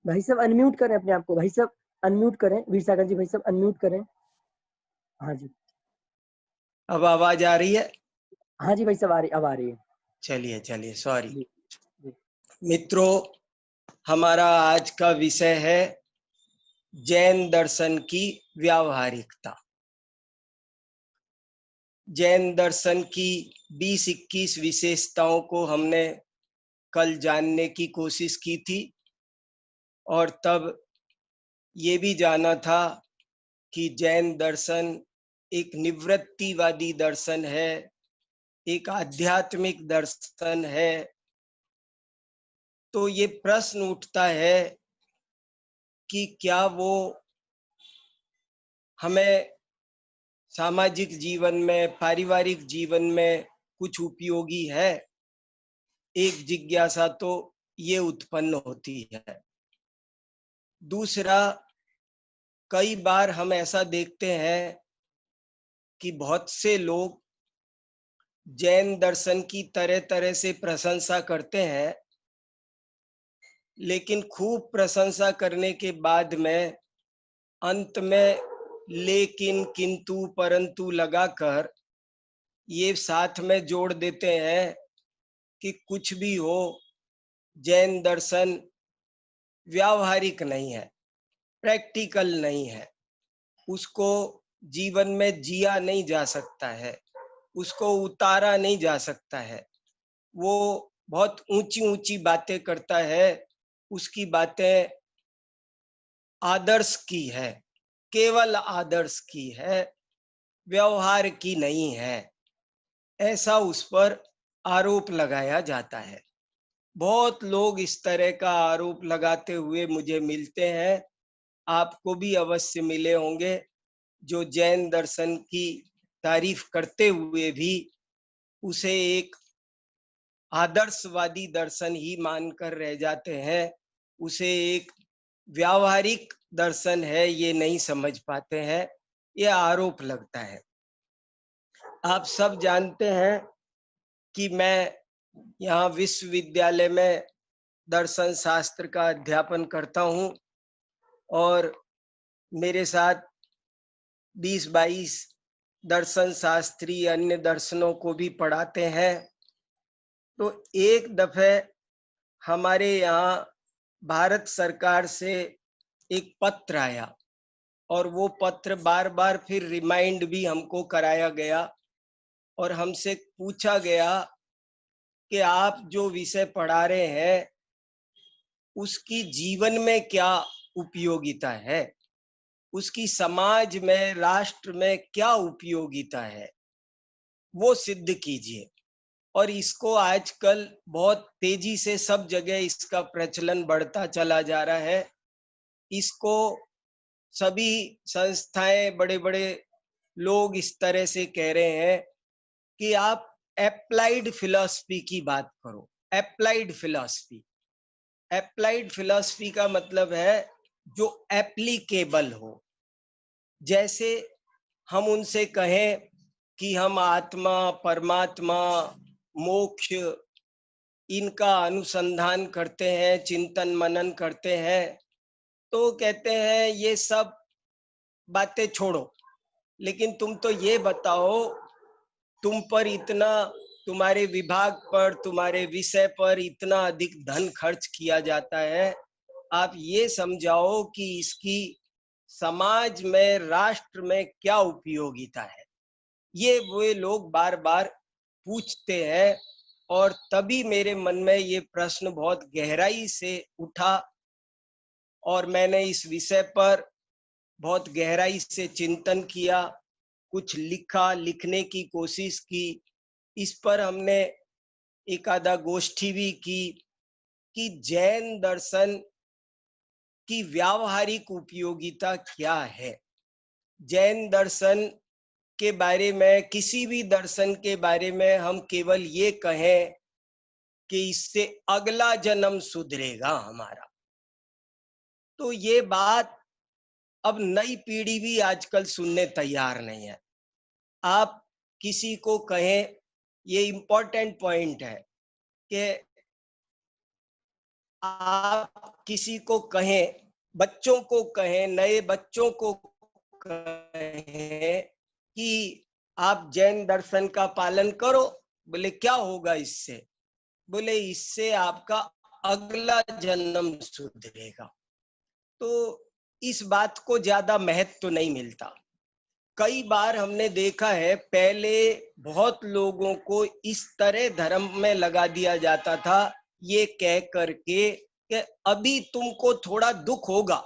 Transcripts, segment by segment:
भाई साहब अनम्यूट करें अपने आप को, भाई साहब अनम्यूट करें, वीर सागर जी भाई साहब अनम्यूट करें। हाँ जी, अब आवाज आ रही है? हाँ जी भाई साहब आ रही, अब आ रही है। चलिए चलिए, सॉरी। जी जी मित्रों, हमारा आज का विषय है जैन दर्शन की व्यावहारिकता। जैन दर्शन की 20-21 विशेषताओं को हमने कल जानने की कोशिश की थी, और तब ये भी जाना था कि जैन दर्शन एक निवृत्तिवादी दर्शन है, एक आध्यात्मिक दर्शन है। तो ये प्रश्न उठता है कि क्या वो हमें सामाजिक जीवन में, पारिवारिक जीवन में कुछ उपयोगी है? एक जिज्ञासा तो ये उत्पन्न होती है। दूसरा, कई बार हम ऐसा देखते हैं कि बहुत से लोग जैन दर्शन की तरह तरह से प्रशंसा करते हैं, लेकिन खूब प्रशंसा करने के बाद में अंत में लेकिन, किंतु, परंतु लगाकर ये साथ में जोड़ देते हैं कि कुछ भी हो, जैन दर्शन व्यावहारिक नहीं है, प्रैक्टिकल नहीं है, उसको जीवन में जिया नहीं जा सकता है, उसको उतारा नहीं जा सकता है। वो बहुत ऊंची ऊंची बातें करता है, उसकी बातें आदर्श की है, केवल आदर्श की है, व्यवहार की नहीं है, ऐसा उस पर आरोप लगाया जाता है। बहुत लोग इस तरह का आरोप लगाते हुए मुझे मिलते हैं, आपको भी अवश्य मिले होंगे, जो जैन दर्शन की तारीफ करते हुए भी उसे एक आदर्शवादी दर्शन ही मानकर रह जाते हैं, उसे एक व्यावहारिक दर्शन है ये नहीं समझ पाते हैं। ये आरोप लगता है। आप सब जानते हैं कि मैं यहाँ विश्वविद्यालय में दर्शन शास्त्र का अध्यापन करता हूँ, और मेरे साथ 20-22 दर्शन शास्त्री अन्य दर्शनों को भी पढ़ाते हैं। तो एक दफे हमारे यहाँ भारत सरकार से एक पत्र आया, और वो पत्र बार बार फिर रिमाइंड भी हमको कराया गया, और हमसे पूछा गया कि आप जो विषय पढ़ा रहे हैं उसकी जीवन में क्या उपयोगिता है, उसकी समाज में, राष्ट्र में क्या उपयोगिता है, वो सिद्ध कीजिए। और इसको आजकल बहुत तेजी से सब जगह इसका प्रचलन बढ़ता चला जा रहा है। इसको सभी संस्थाएं, बड़े बड़े लोग इस तरह से कह रहे हैं कि आप एप्लाइड फिलॉसफी की बात करो। एप्लाइड फिलॉसफी, एप्लाइड फिलॉसफी का मतलब है जो एप्लीकेबल हो। जैसे हम उनसे कहें कि हम आत्मा, परमात्मा, मोक्ष, इनका अनुसंधान करते हैं, चिंतन मनन करते हैं, तो कहते हैं ये सब बातें छोड़ो, लेकिन तुम तो ये बताओ, तुम पर इतना, तुम्हारे विभाग पर, तुम्हारे विषय पर इतना अधिक धन खर्च किया जाता है, आप ये समझाओ कि इसकी समाज में, राष्ट्र में क्या उपयोगिता है। ये वे लोग बार बार पूछते हैं, और तभी मेरे मन में ये प्रश्न बहुत गहराई से उठा, और मैंने इस विषय पर बहुत गहराई से चिंतन किया, कुछ लिखा, लिखने की कोशिश की। इस पर हमने एक आधा गोष्ठी भी की कि जैन दर्शन की व्यावहारिक उपयोगिता क्या है। जैन दर्शन के बारे में, किसी भी दर्शन के बारे में हम केवल ये कहें कि इससे अगला जन्म सुधरेगा हमारा, तो ये बात अब नई पीढ़ी भी आजकल सुनने तैयार नहीं है। आप किसी को कहें, ये इम्पोर्टेंट पॉइंट है कि आप किसी को कहें, बच्चों को कहें, नए बच्चों को कहें कि आप जैन दर्शन का पालन करो, बोले क्या होगा इससे? बोले इससे आपका अगला जन्म सुधरेगा। तो इस बात को ज्यादा महत्व तो नहीं मिलता। कई बार हमने देखा है, पहले बहुत लोगों को इस तरह धर्म में लगा दिया जाता था, ये कह करके कि अभी तुमको थोड़ा दुख होगा,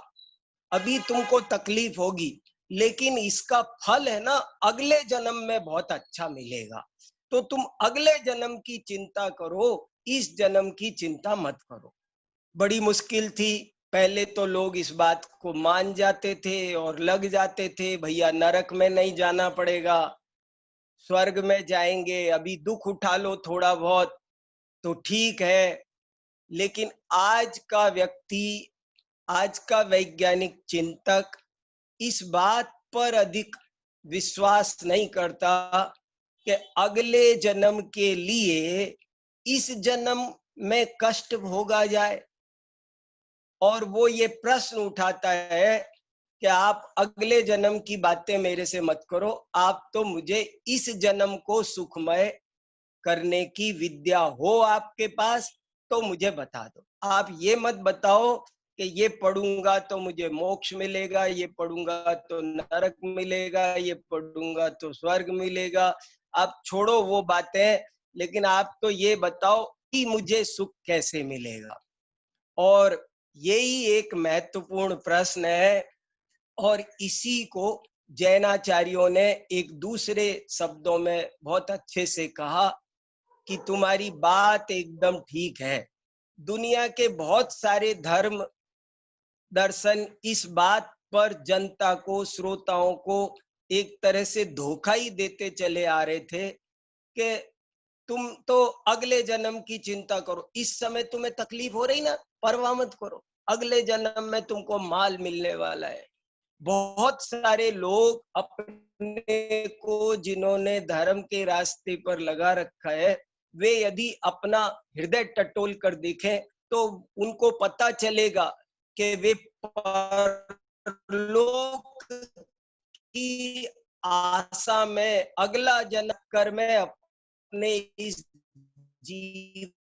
अभी तुमको तकलीफ होगी, लेकिन इसका फल है ना अगले जन्म में बहुत अच्छा मिलेगा। तो तुम अगले जन्म की चिंता करो, इस जन्म की चिंता मत करो। बड़ी मुश्किल थी। पहले तो लोग इस बात को मान जाते थे और लग जाते थे, भैया नरक में नहीं जाना पड़ेगा, स्वर्ग में जाएंगे, अभी दुख उठा लो थोड़ा बहुत तो ठीक है। लेकिन आज का व्यक्ति, आज का वैज्ञानिक चिंतक इस बात पर अधिक विश्वास नहीं करता कि अगले जन्म के लिए इस जन्म में कष्ट भोगा जाए। और वो ये प्रश्न उठाता है कि आप अगले जन्म की बातें मेरे से मत करो, आप तो मुझे इस जन्म को सुखमय करने की विद्या हो आपके पास तो मुझे बता दो। आप ये मत बताओ कि ये पढ़ूंगा तो मुझे मोक्ष मिलेगा, ये पढ़ूंगा तो नरक मिलेगा, ये पढ़ूंगा तो स्वर्ग मिलेगा। आप छोड़ो वो बातें, लेकिन आप तो ये बताओ कि मुझे सुख कैसे मिलेगा। और यही एक महत्वपूर्ण प्रश्न है। और इसी को जैनाचार्यों ने एक दूसरे शब्दों में बहुत अच्छे से कहा कि तुम्हारी बात एकदम ठीक है। दुनिया के बहुत सारे धर्म दर्शन इस बात पर जनता को, श्रोताओं को एक तरह से धोखा ही देते चले आ रहे थे कि तुम तो अगले जन्म की चिंता करो, इस समय तुम्हें तकलीफ हो रही ना, परवाह मत करो, अगले जन्म में तुमको माल मिलने वाला है। बहुत सारे लोग अपने को, जिन्होंने धर्म के रास्ते पर लगा रखा है, वे यदि अपना हृदय टटोल कर देखें तो उनको पता चलेगा कि वे परलोक की आशा में अगला जन्म कर में अपने इस जीवन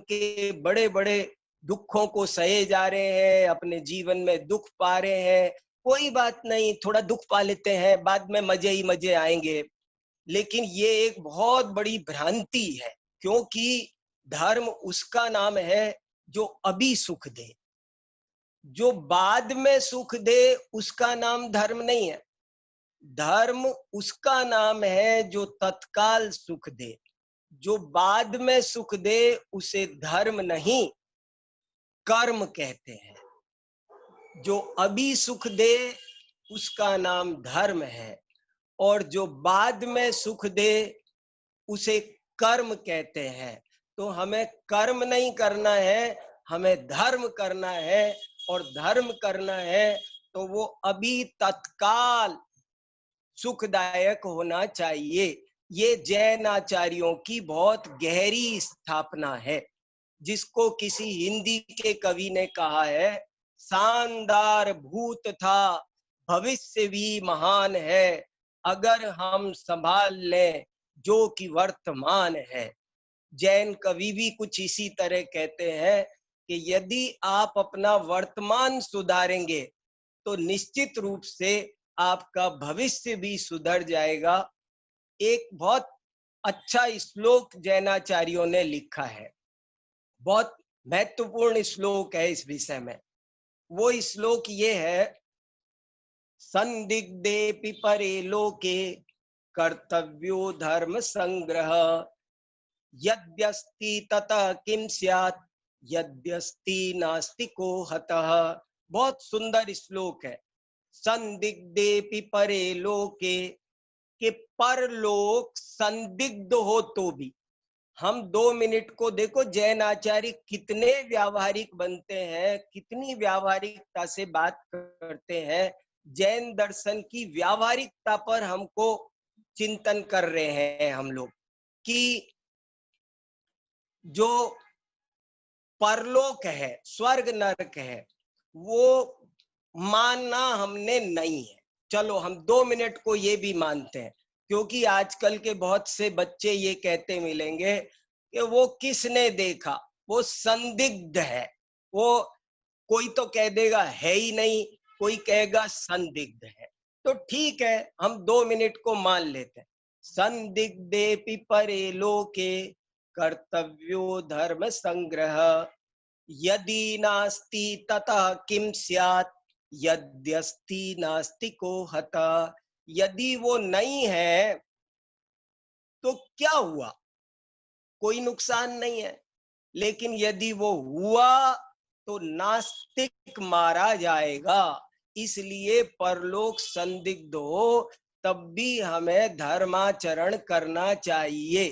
के बड़े बड़े दुखों को सहे जा रहे हैं, अपने जीवन में दुख पा रहे हैं। कोई बात नहीं, थोड़ा दुख पा लेते हैं, बाद में मजे ही मजे आएंगे। लेकिन ये एक बहुत बड़ी भ्रांति है, क्योंकि धर्म उसका नाम है जो अभी सुख दे। जो बाद में सुख दे उसका नाम धर्म नहीं है। धर्म उसका नाम है जो तत्काल सुख दे। जो बाद में सुख दे उसे धर्म नहीं, कर्म कहते हैं। जो अभी सुख दे उसका नाम धर्म है, और जो बाद में सुख दे उसे कर्म कहते हैं। तो हमें कर्म नहीं करना है, हमें धर्म करना है। और धर्म करना है तो वो अभी तत्काल सुखदायक होना चाहिए। ये जैन आचार्यों की बहुत गहरी स्थापना है, जिसको किसी हिंदी के कवि ने कहा है, शानदार भूत था भविष्य भी महान है, अगर हम संभाल लें जो कि वर्तमान है। जैन कवि भी कुछ इसी तरह कहते हैं कि यदि आप अपना वर्तमान सुधारेंगे तो निश्चित रूप से आपका भविष्य भी सुधर जाएगा। एक बहुत अच्छा श्लोक जैनाचार्यों ने लिखा है, बहुत महत्वपूर्ण श्लोक है इस विषय में। वो श्लोक ये है, संदिग्धेपि परे लोके कर्तव्यो धर्म संग्रह, यद्यस्ति ततः किम स्यात्, यद्यस्ति नास्ति को हतः। बहुत सुंदर श्लोक है। संदिग्धेपि परे लोके, कि परलोक संदिग्ध हो तो भी। हम 2 मिनट को देखो, जैन आचार्य कितने व्यावहारिक बनते हैं, कितनी व्यावहारिकता से बात करते हैं। जैन दर्शन की व्यावहारिकता पर हमको चिंतन कर रहे हैं हम लोग, कि जो परलोक है, स्वर्ग नरक है, वो मानना हमने नहीं है। चलो हम 2 मिनट को ये भी मानते हैं, क्योंकि आजकल के बहुत से बच्चे ये कहते मिलेंगे कि वो किसने देखा, वो संदिग्ध है, वो कोई तो कह देगा है ही नहीं, कोई कहेगा संदिग्ध है। तो ठीक है, हम 2 मिनट को मान लेते हैं। संदिग्धेपि परे लोके कर्तव्यो धर्म संग्रह, यदि नास्ति ततः किम स्यात्, यद्यस्ति नास्ति को हता। यदि वो नहीं है तो क्या हुआ, कोई नुकसान नहीं है। लेकिन यदि वो हुआ तो नास्तिक मारा जाएगा। इसलिए परलोक संदिग्ध हो तब भी हमें धर्माचरण करना चाहिए।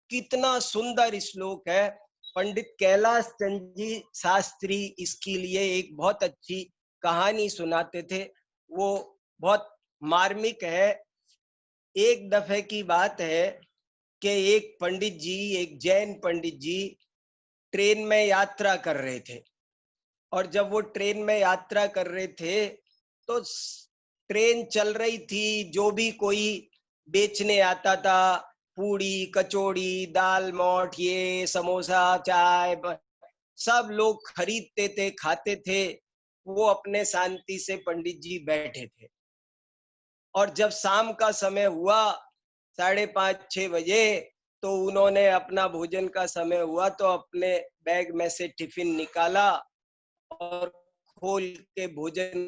कितना सुंदर श्लोक है। पंडित कैलाश चंद जी शास्त्री इसके लिए एक बहुत अच्छी कहानी सुनाते थे, वो बहुत मार्मिक है। एक दफे की बात है कि एक पंडित जी, एक जैन पंडित जी ट्रेन में यात्रा कर रहे थे, और जब वो ट्रेन में यात्रा कर रहे थे तो ट्रेन चल रही थी, जो भी कोई बेचने आता था, पूड़ी कचौड़ी दाल मोठ ये समोसा चाय सब लोग खरीदते थे, खाते थे। वो अपने शांति से पंडित जी बैठे थे। और जब शाम का समय हुआ 5:30-6 बजे, तो उन्होंने अपना भोजन का समय हुआ तो अपने बैग में से टिफिन निकाला और खोल के भोजन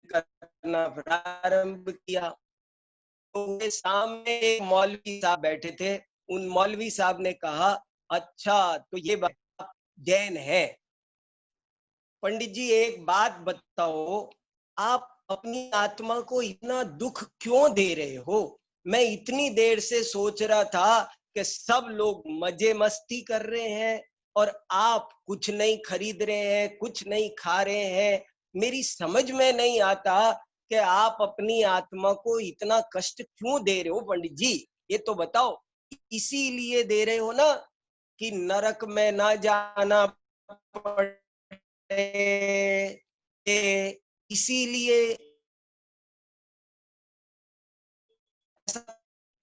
करना प्रारंभ किया। तो उनके सामने एक मौलवी साहब बैठे थे। उन मौलवी साहब ने कहा, अच्छा तो ये बात आप जैन है। पंडित जी एक बात बताओ, आप अपनी आत्मा को इतना दुख क्यों दे रहे हो? मैं इतनी देर से सोच रहा था कि सब लोग मजे मस्ती कर रहे हैं और आप कुछ नहीं खरीद रहे हैं, कुछ नहीं खा रहे हैं। मेरी समझ में नहीं आता कि आप अपनी आत्मा को इतना कष्ट क्यों दे रहे हो पंडित जी, ये तो बताओ। इसीलिए दे रहे हो ना कि नरक में ना जाना पड़े, इसीलिए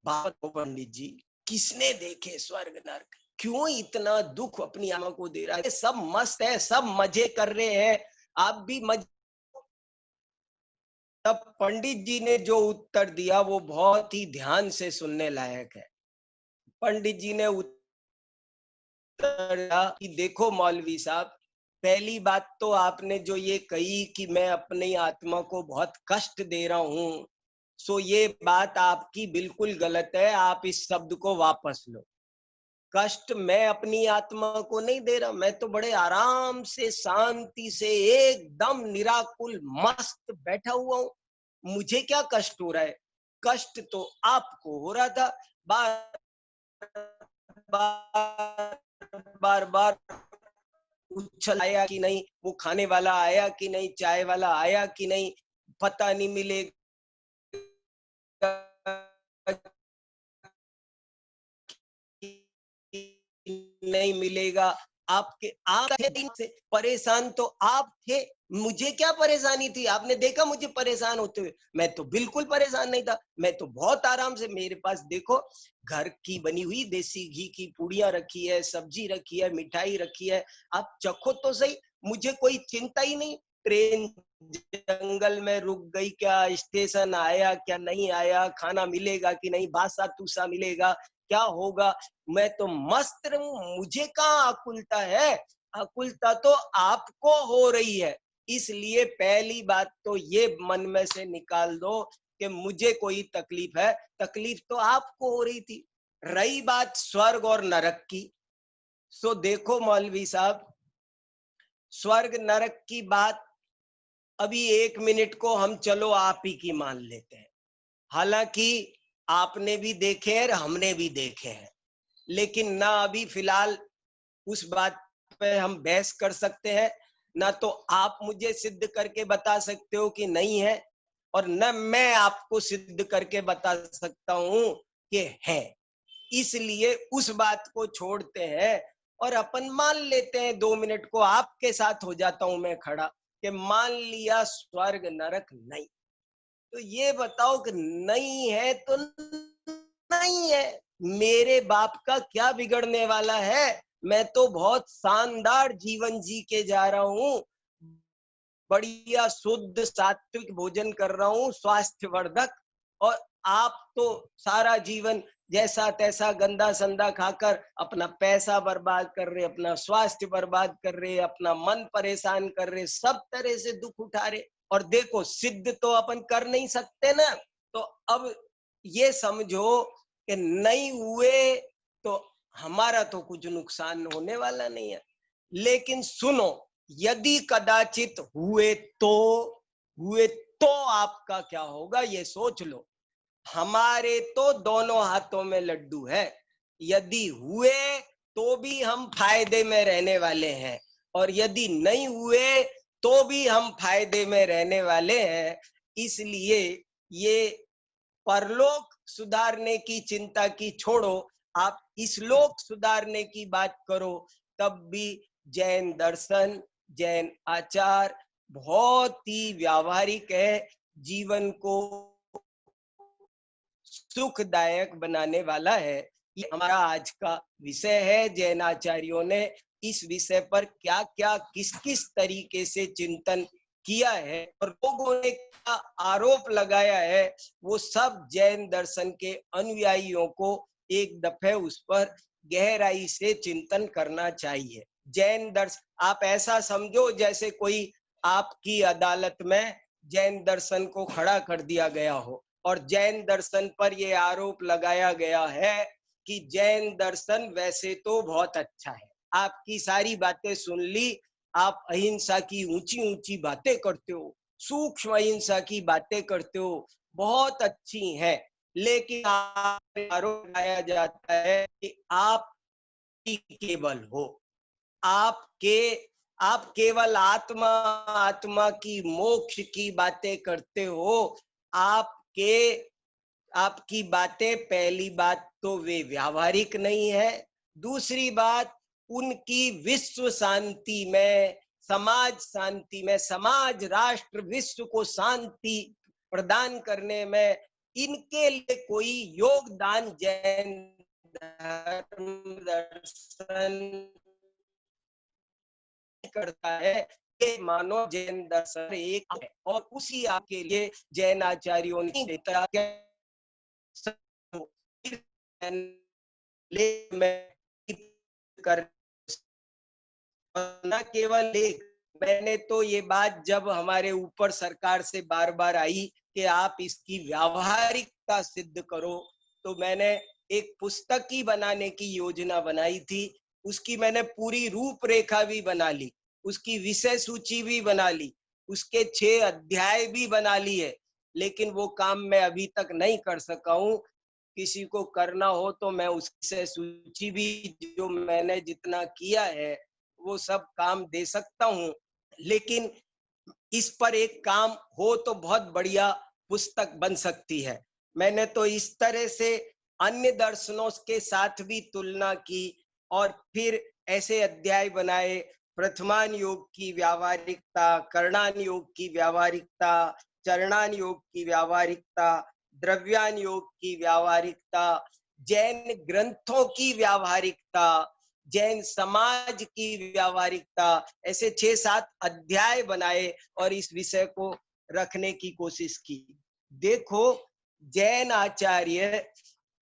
बात हो पंडित जी। किसने देखे स्वर्ग नरक, क्यों इतना दुख अपनी आत्मा को दे रहा है? सब मस्त है, सब मजे कर रहे हैं, आप भी मजे। तब पंडित जी ने जो उत्तर दिया वो बहुत ही ध्यान से सुनने लायक है। पंडित जी ने उत्तर दिया कि देखो मौलवी साहब, पहली बात तो आपने जो ये कही कि मैं अपनी आत्मा को बहुत कष्ट दे रहा हूं, सो ये बात आपकी बिल्कुल गलत है। आप इस शब्द को वापस लो। कष्ट मैं अपनी आत्मा को नहीं दे रहा, मैं तो बड़े आराम से शांति से एकदम निराकुल मस्त बैठा हुआ हूँ। मुझे क्या कष्ट हो रहा है? कष्ट तो आपको हो रहा था। बार बार बार बार उछल आया कि नहीं, वो खाने वाला आया कि नहीं, चाय वाला आया कि नहीं, पता नहीं मिलेगा नहीं मिलेगा। आपके आप थे दिन से परेशान तो आप थे, मुझे क्या परेशानी थी? आपने देखा मुझे परेशान होते हुए? मैं तो बिल्कुल परेशान नहीं था, मैं तो बहुत आराम से, मेरे पास देखो घर की बनी हुई देसी घी की पूड़ियां रखी है, सब्जी रखी है, मिठाई रखी है, आप चखो तो सही। मुझे कोई चिंता ही नहीं। ट्रेन जंगल में रुक गई क्या, स्टेशन आया क्या नहीं आया, खाना मिलेगा कि नहीं, बासा तुसा मिलेगा क्या होगा, मैं तो मस्त रहूं। मुझे कहाँ आकुलता है? आकुलता तो आपको हो रही है। इसलिए पहली बात तो ये मन में से निकाल दो कि मुझे कोई तकलीफ है, तकलीफ तो आपको हो रही थी। रही बात स्वर्ग और नरक की, सो देखो मौलवी साहब, स्वर्ग नरक की बात अभी 1 मिनट को हम चलो आप ही की मान लेते हैं। हालांकि आपने भी देखे हैं और हमने भी देखे हैं, लेकिन ना अभी फिलहाल उस बात पे हम बहस कर सकते हैं, ना तो आप मुझे सिद्ध करके बता सकते हो कि नहीं है, और न मैं आपको सिद्ध करके बता सकता हूं कि है। इसलिए उस बात को छोड़ते हैं और अपन मान लेते हैं 2 मिनट को, आपके साथ हो जाता हूं मैं खड़ा कि मान लिया स्वर्ग नरक नहीं। तो ये बताओ कि नहीं है तो नहीं है, मेरे बाप का क्या बिगड़ने वाला है? मैं तो बहुत शानदार जीवन जी के जा रहा हूँ, बढ़िया शुद्ध सात्विक भोजन कर रहा हूँ, स्वास्थ्यवर्धक। और आप तो सारा जीवन जैसा तैसा गंदा संदा खाकर अपना पैसा बर्बाद कर रहे, अपना स्वास्थ्य बर्बाद कर रहे, अपना मन परेशान कर रहे, सब तरह से दुख उठा रहे। और देखो सिद्ध तो अपन कर नहीं सकते ना, तो अब ये समझो कि नहीं हुए तो हमारा तो कुछ नुकसान होने वाला नहीं है। लेकिन सुनो, यदि कदाचित हुए तो आपका क्या होगा ये सोच लो। हमारे तो दोनों हाथों में लड्डू है, यदि हुए तो भी हम फायदे में रहने वाले हैं, और यदि नहीं हुए तो भी हम फायदे में रहने वाले हैं। इसलिए ये परलोक सुधारने की चिंता की छोड़ो, आप इस लोक सुधारने की बात करो। तब भी जैन दर्शन, जैन आचार बहुत ही व्यावहारिक है, जीवन को सुखदायक बनाने वाला है। ये हमारा आज का विषय है। जैन आचार्यों ने इस विषय पर क्या क्या किस किस तरीके से चिंतन किया है और लोगों ने क्या आरोप लगाया है, वो सब जैन दर्शन के अनुयायियों को एक दफे उस पर गहराई से चिंतन करना चाहिए। जैन दर्शन आप ऐसा समझो जैसे कोई आपकी अदालत में जैन दर्शन को खड़ा कर दिया गया हो और जैन दर्शन पर यह आरोप लगाया गया है कि जैन दर्शन वैसे तो बहुत अच्छा है, आपकी सारी बातें सुन ली, आप अहिंसा की ऊंची ऊंची बातें करते हो, सूक्ष्म अहिंसा की बातें करते हो, बहुत अच्छी हैं, लेकिन आरोप लगाया जाता है कि आप ही केवल हो, आपके आप केवल आत्मा आत्मा की मोक्ष की बातें करते हो। आपके आपकी बातें, पहली बात तो वे व्यावहारिक नहीं है, दूसरी बात उनकी विश्व शांति में, समाज शांति में, समाज राष्ट्र विश्व को शांति प्रदान करने में इनके लिए कोई योगदान जैन धर्म दर्शन करता है। ये मानो जैन दर्शन एक है और उसी आपके लिए जैन आचार्यों ने देता कर न केवल एक। मैंने तो ये बात जब हमारे ऊपर सरकार से बार बार आई कि आप इसकी व्यावहारिकता सिद्ध करो, तो मैंने एक पुस्तक ही बनाने की योजना बनाई थी, उसकी मैंने पूरी रूपरेखा भी बना ली, उसकी विषय सूची भी बना ली, उसके 6 अध्याय भी बना लिए, लेकिन वो काम मैं अभी तक नहीं कर सका हूँ। किसी को करना हो तो मैं उससे सूची भी जो मैंने जितना किया है वो सब काम दे सकता हूँ, लेकिन इस पर एक काम हो तो बहुत बढ़िया पुस्तक बन सकती है। मैंने तो इस तरह से अन्य दर्शनों के साथ भी तुलना की और फिर ऐसे अध्याय बनाए, प्रथमान योग की व्यावहारिकता, करणान योग की व्यावहारिकता, चरणान योग की व्यावहारिकता, द्रव्यान योग की व्यावहारिकता, जैन ग्रंथों की व्यावहारिकता, जैन समाज की व्यावहारिकता, ऐसे 6-7 अध्याय बनाए और इस विषय को रखने की कोशिश की। देखो जैन आचार्य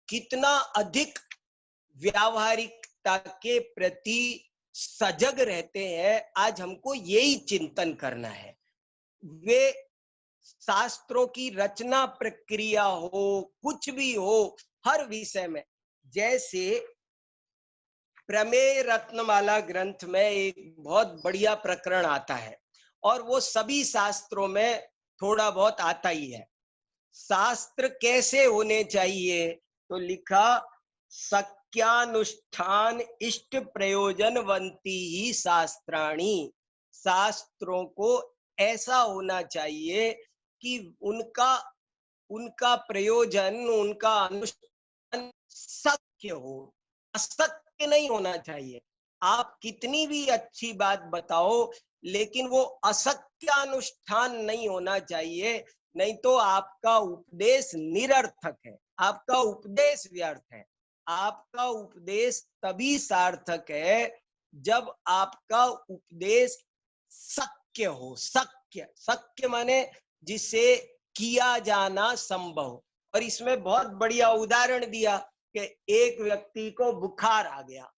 कितना अधिक व्यावहारिकता के प्रति सजग रहते हैं, आज हमको यही चिंतन करना है। वे शास्त्रों की रचना प्रक्रिया हो, कुछ भी हो, हर विषय में, जैसे प्रमेय रत्नमाला ग्रंथ में एक बहुत बढ़िया प्रकरण आता है और वो सभी शास्त्रों में थोड़ा बहुत आता ही है। शास्त्र कैसे होने चाहिए, तो लिखा सत्यानुष्ठान इष्ट प्रयोजनवंती ही शास्त्राणी। शास्त्रों को ऐसा होना चाहिए कि उनका उनका प्रयोजन, उनका अनुष्ठान सत्य हो, असत्य नहीं होना चाहिए। आप कितनी भी अच्छी बात बताओ, लेकिन वो असत्यानुष्ठान नहीं होना चाहिए, नहीं तो आपका उपदेश निरर्थक है, आपका उपदेश व्यर्थ है। आपका उपदेश तभी सार्थक है जब आपका उपदेश सत्य हो। सत्य, सत्य माने जिसे किया जाना संभव हो। और इसमें बहुत बढ़िया उदाहरण दिया कि एक व्यक्ति को बुखार आ गया,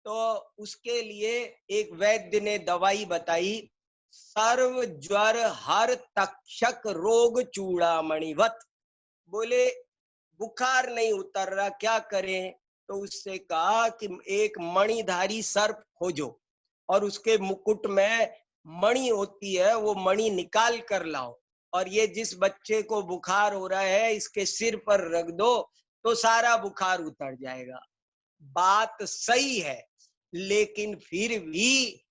तो उसके लिए एक वैद्य ने दवाई बताई, सर्व ज्वर हर तक्षक रोग चूड़ामणिवत। बोले बुखार नहीं उतर रहा, क्या करें? तो उससे कहा कि एक मणिधारी सर्प खोजो और उसके मुकुट में मणि होती है, वो मणि निकाल कर लाओ, और ये जिस बच्चे को बुखार हो रहा है इसके सिर पर रख दो तो सारा बुखार उतर जाएगा। बात सही है, लेकिन फिर भी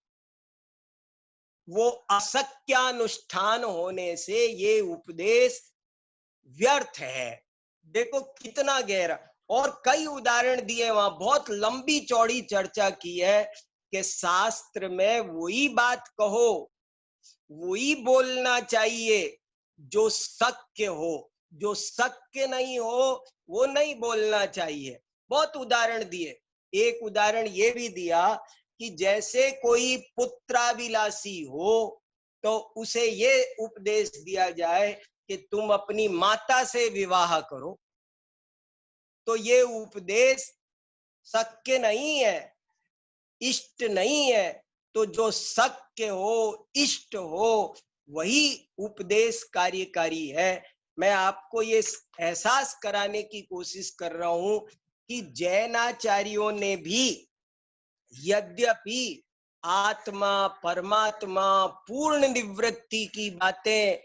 वो असत्यानुष्ठान होने से ये उपदेश व्यर्थ है। देखो कितना गहरा, और कई उदाहरण दिए वहां, बहुत लंबी चौड़ी चर्चा की है कि शास्त्र में वही बात कहो, वही बोलना चाहिए जो सत्य हो, जो सत्य नहीं हो वो नहीं बोलना चाहिए। बहुत उदाहरण दिए। एक उदाहरण ये भी दिया कि जैसे कोई पुत्राभिलाषी हो तो उसे ये उपदेश दिया जाए कि तुम अपनी माता से विवाह करो, तो ये उपदेश सत्य नहीं है, इष्ट नहीं है। तो जो सत्य हो, इष्ट हो, वही उपदेश कार्यकारी है। मैं आपको ये एहसास कराने की कोशिश कर रहा हूं कि जैनाचार्यों ने भी यद्यपि आत्मा, परमात्मा, पूर्ण निवृत्ति की बातें,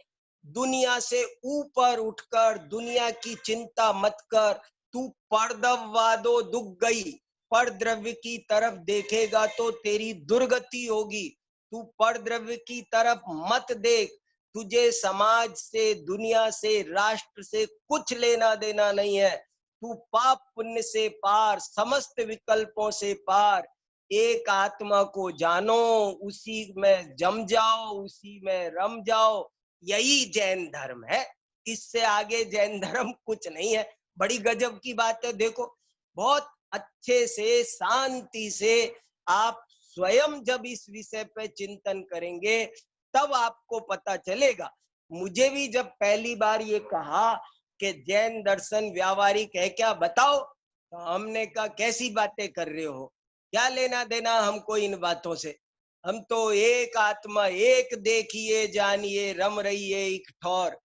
दुनिया से ऊपर उठकर दुनिया की चिंता मत कर, तू परद्रव्यवादो दुख गई, पर द्रव्य की तरफ देखेगा तो तेरी दुर्गति होगी। तू पर द्रव्य की तरफ मत देख, तुझे समाज से, दुनिया से, राष्ट्र से कुछ लेना देना नहीं है। तू पाप पुण्य से पार, समस्त विकल्पों से पार, एक आत्मा को जानो, उसी में जम जाओ, उसी में रम जाओ, यही जैन धर्म है। इससे आगे जैन धर्म कुछ नहीं है। बड़ी गजब की बात है। देखो बहुत अच्छे से, शांति से आप स्वयं जब इस विषय पे चिंतन करेंगे तब आपको पता चलेगा। मुझे भी जब पहली बार ये कहा कि जैन दर्शन व्यावहारिक है क्या, बताओ, तो हमने कहा कैसी बातें कर रहे हो, क्या लेना देना हमको इन बातों से, हम तो एक आत्मा, एक देखिए जानिए, रम रही है एक ठौर।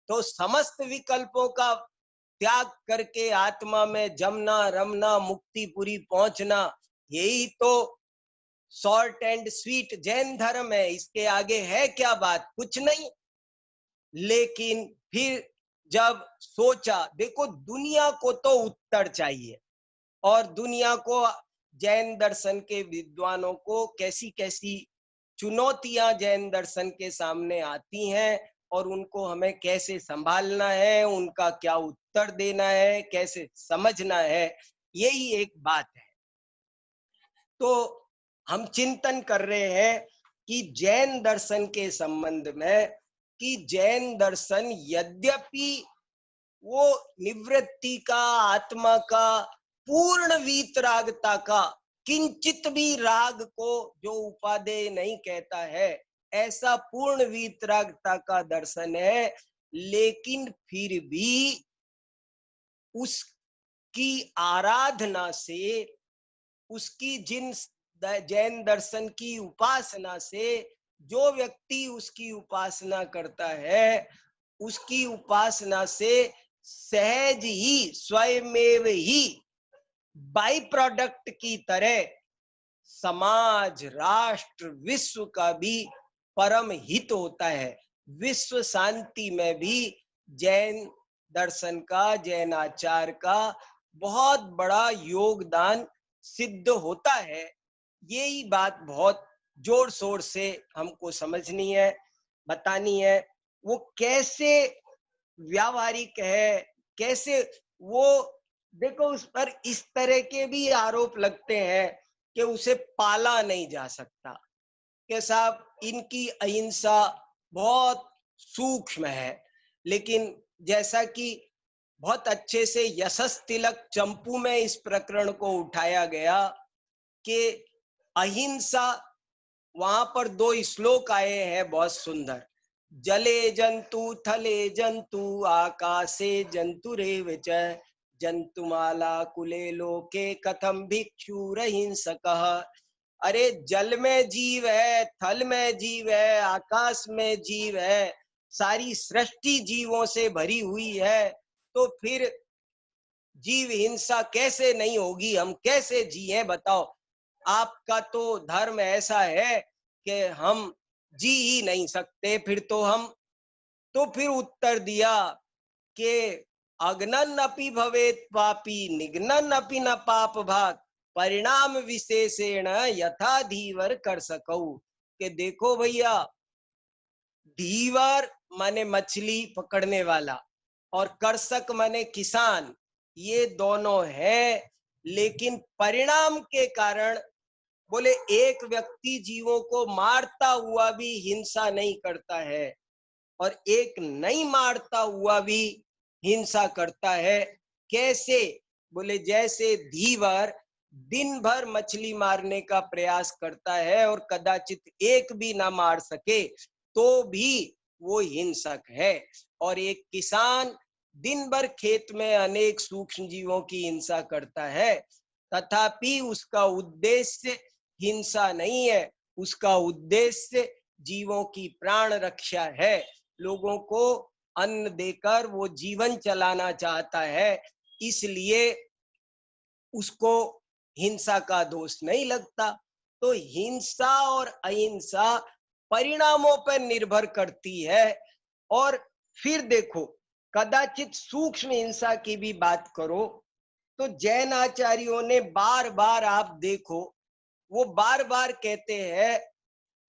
तो समस्त विकल्पों का त्याग करके आत्मा में जमना, रमना, मुक्तिपुरी पहुंचना, यही तो शॉर्ट एंड स्वीट जैन धर्म है। इसके आगे है क्या बात? कुछ नहीं। लेकिन फिर जब सोचा, देखो दुनिया को तो उत्तर चाहिए, और दुनिया को, जैन दर्शन के विद्वानों को कैसी कैसी चुनौतियां जैन दर्शन के सामने आती हैं, और उनको हमें कैसे संभालना है, उनका क्या उत्तर देना है, कैसे समझना है, यही एक बात है। तो हम चिंतन कर रहे हैं कि जैन दर्शन के संबंध में, कि जैन दर्शन यद्यपि वो निवृत्ति का, आत्मा का, पूर्ण वीतरागता का, किंचित भी राग को जो उपादेय नहीं कहता है, ऐसा पूर्ण वीतरागता का दर्शन है, लेकिन फिर भी उसकी आराधना से, उसकी जिन जैन दर्शन की उपासना से, जो व्यक्ति उसकी उपासना करता है, उसकी उपासना से सहज ही, स्वयमेव ही, बाई प्रोडक्ट की तरह समाज, राष्ट्र, विश्व का भी परम हित होता है। विश्व शांति में भी जैन दर्शन का, जैन आचार का बहुत बड़ा योगदान सिद्ध होता है। यही बात बहुत जोर शोर से हमको समझनी है, बतानी है। वो कैसे व्यावहारिक है, कैसे वो, देखो उस पर इस तरह के भी आरोप लगते हैं कि उसे पाला नहीं जा सकता, कि साहब इनकी अहिंसा बहुत सूक्ष्म है। लेकिन जैसा कि बहुत अच्छे से यशस तिलक चंपू में इस प्रकरण को उठाया गया कि अहिंसा, वहां पर 2 श्लोक आए हैं बहुत सुंदर। जले जंतु थले जंतु आकाशे जंतुरेव च जंतुमाला कुले लोके कथम भिक्षुरहिंसकः। अरे जल में जीव है, थल में जीव है, आकाश में जीव है, सारी सृष्टि जीवों से भरी हुई है, तो फिर जीव हिंसा कैसे नहीं होगी? हम कैसे जिए बताओ? आपका तो धर्म ऐसा है कि हम जी ही नहीं सकते, फिर तो हम, तो फिर उत्तर दिया कि अग्नन अपि भवेत् पापी निघ्नन अपि न पाप भाग परिणाम विशेषेण यथा धीवर कर सकऊ। कि देखो भैया, धीवर माने मछली पकड़ने वाला और कर्षक माने किसान, ये दोनों है, लेकिन परिणाम के कारण बोले एक व्यक्ति जीवों को मारता हुआ भी हिंसा नहीं करता है और एक नहीं मारता हुआ भी हिंसा करता है। कैसे? बोले जैसे धीवर दिन भर मछली मारने का प्रयास करता है और कदाचित एक भी ना मार सके तो भी वो हिंसक है, और एक किसान दिन भर खेत में अनेक सूक्ष्म जीवों की हिंसा करता है, तथापि उसका उद्देश्य हिंसा नहीं है, उसका उद्देश्य जीवों की प्राण रक्षा है। लोगों को अन्न देकर वो जीवन चलाना चाहता है, इसलिए उसको हिंसा का दोष नहीं लगता। तो हिंसा और अहिंसा परिणामों पर निर्भर करती है। और फिर देखो, कदाचित सूक्ष्म हिंसा की भी बात करो तो जैन आचार्यों ने बार बार, आप देखो, वो बार बार कहते हैं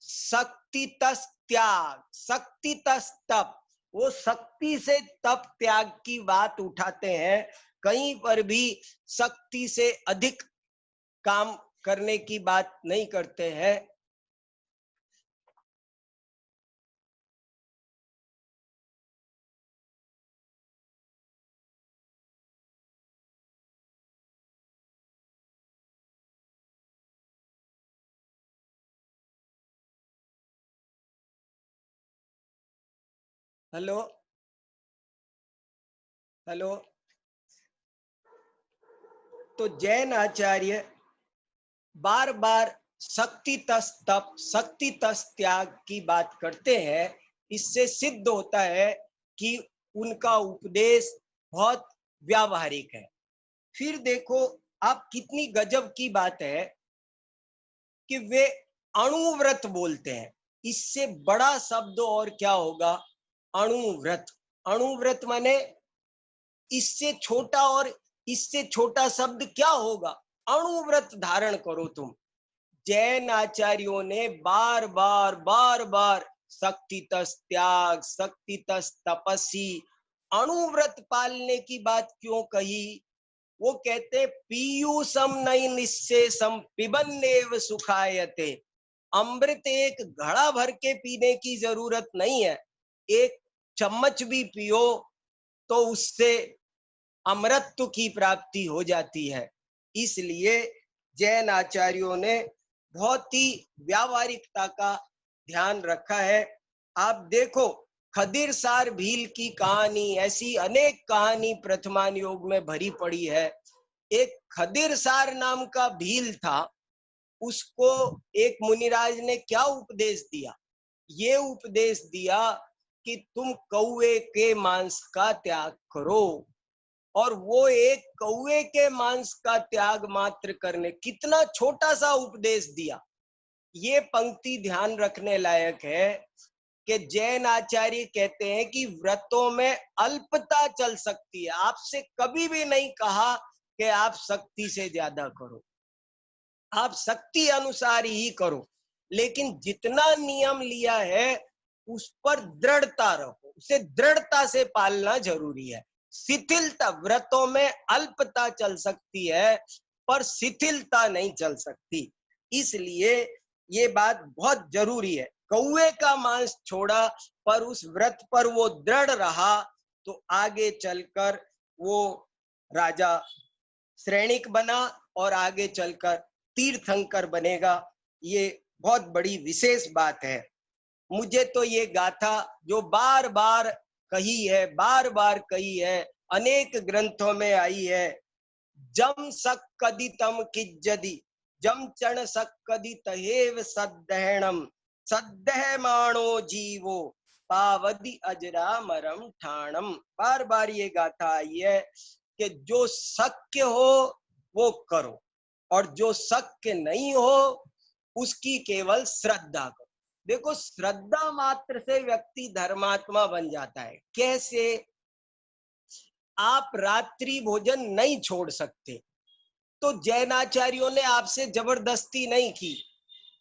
शक्ति तस त्याग, शक्ति तस तप। वो शक्ति से तप त्याग की बात उठाते हैं, कहीं पर भी शक्ति से अधिक काम करने की बात नहीं करते हैं। Hello hello. तो जैन आचार्य बार बार शक्ति तस तप, शक्ति तस त्याग की बात करते हैं। इससे सिद्ध होता है कि उनका उपदेश बहुत व्यावहारिक है। फिर देखो आप, कितनी गजब की बात है कि वे अणुव्रत बोलते हैं। इससे बड़ा शब्द और क्या होगा? अणुव्रत। अणुव्रत माने इससे छोटा, और इससे छोटा शब्द क्या होगा? अणुव्रत धारण करो तुम। जैन आचार्यों ने बार बार बार शक्ति तस त्याग, शक्ति तस तपस्वी, अणुव्रत पालने की बात क्यों कही? वो कहते पीयूषम नई निश्शेषम पिबन्नेव सुखायते। अमृत एक घड़ा भर के पीने की जरूरत नहीं है, एक चम्मच भी पियो तो उससे अमृतत्व की प्राप्ति हो जाती है। इसलिए जैन आचार्यों ने बहुत ही व्यावहारिकता का ध्यान रखा है। आप देखो, खदिर सार भील की कहानी, ऐसी अनेक कहानी प्रथमान योग में भरी पड़ी है। एक खदिर सार नाम का भील था, उसको एक मुनिराज ने क्या उपदेश दिया? ये उपदेश दिया कि तुम कौवे के मांस का त्याग करो। और वो एक कौवे के मांस का त्याग मात्र करने, कितना छोटा सा उपदेश दिया। ये पंक्ति ध्यान रखने लायक है कि जैन आचार्य कहते हैं कि व्रतों में अल्पता चल सकती है। आपसे कभी भी नहीं कहा कि आप शक्ति से ज्यादा करो, आप शक्ति अनुसार ही करो, लेकिन जितना नियम लिया है उस पर दृढ़ता रहो, उसे दृढ़ता से पालना जरूरी है। शिथिलता, व्रतों में अल्पता चल सकती है पर शिथिलता नहीं चल सकती। इसलिए ये बात बहुत जरूरी है। कौवे का मांस छोड़ा पर उस व्रत पर वो दृढ़ रहा तो आगे चलकर वो राजा श्रेणिक बना और आगे चलकर तीर्थंकर बनेगा। ये बहुत बड़ी विशेष बात है। मुझे तो ये गाथा जो बार बार कही है, अनेक ग्रंथों में आई है, जम सक्कदितम किज्जदि जम चण सक्कदित हेव सद्धेणम सद्धेमाणो जीवो पावदि अजरामरम ठाणम। बार बार ये गाथा आई है कि जो शक्य हो वो करो और जो शक्य नहीं हो उसकी केवल श्रद्धा करो। देखो, श्रद्धा मात्र से व्यक्ति धर्मात्मा बन जाता है। कैसे? आप रात्रि भोजन नहीं छोड़ सकते, तो जैनाचार्यों ने आपसे जबरदस्ती नहीं की,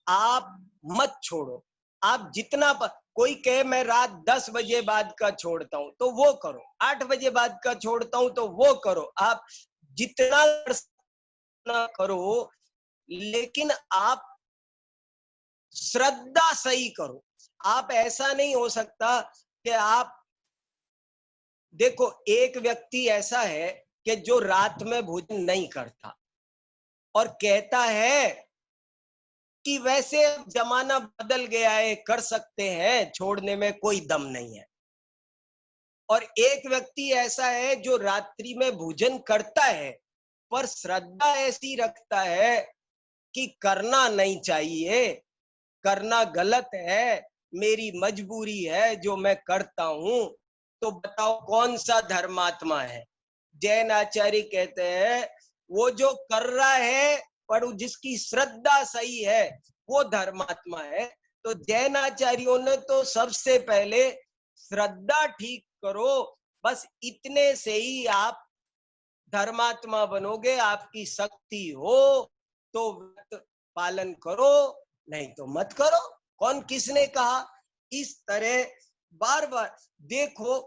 आप मत छोड़ो। आप जितना कोई कहे मैं रात 10 बजे बाद का छोड़ता हूं तो वो करो, 8 बजे बाद का छोड़ता हूं तो वो करो, आप जितना करो, लेकिन आप श्रद्धा सही करो। आप ऐसा नहीं हो सकता कि आप देखो, एक व्यक्ति ऐसा है कि जो रात में भोजन नहीं करता और कहता है कि वैसे जमाना बदल गया है, कर सकते हैं, छोड़ने में कोई दम नहीं है। और एक व्यक्ति ऐसा है जो रात्रि में भोजन करता है पर श्रद्धा ऐसी रखता है कि करना नहीं चाहिए, करना गलत है, मेरी मजबूरी है जो मैं करता हूं। तो बताओ कौन सा धर्मात्मा है? जैन आचार्य कहते हैं वो जो कर रहा है पर जिसकी श्रद्धा सही है वो धर्मात्मा है। तो जैन आचार्यों ने तो सबसे पहले श्रद्धा ठीक करो, बस इतने से ही आप धर्मात्मा बनोगे। आपकी शक्ति हो तो व्रत पालन करो, नहीं तो मत करो। कौन किसने कहा? इस तरह बार बार देखो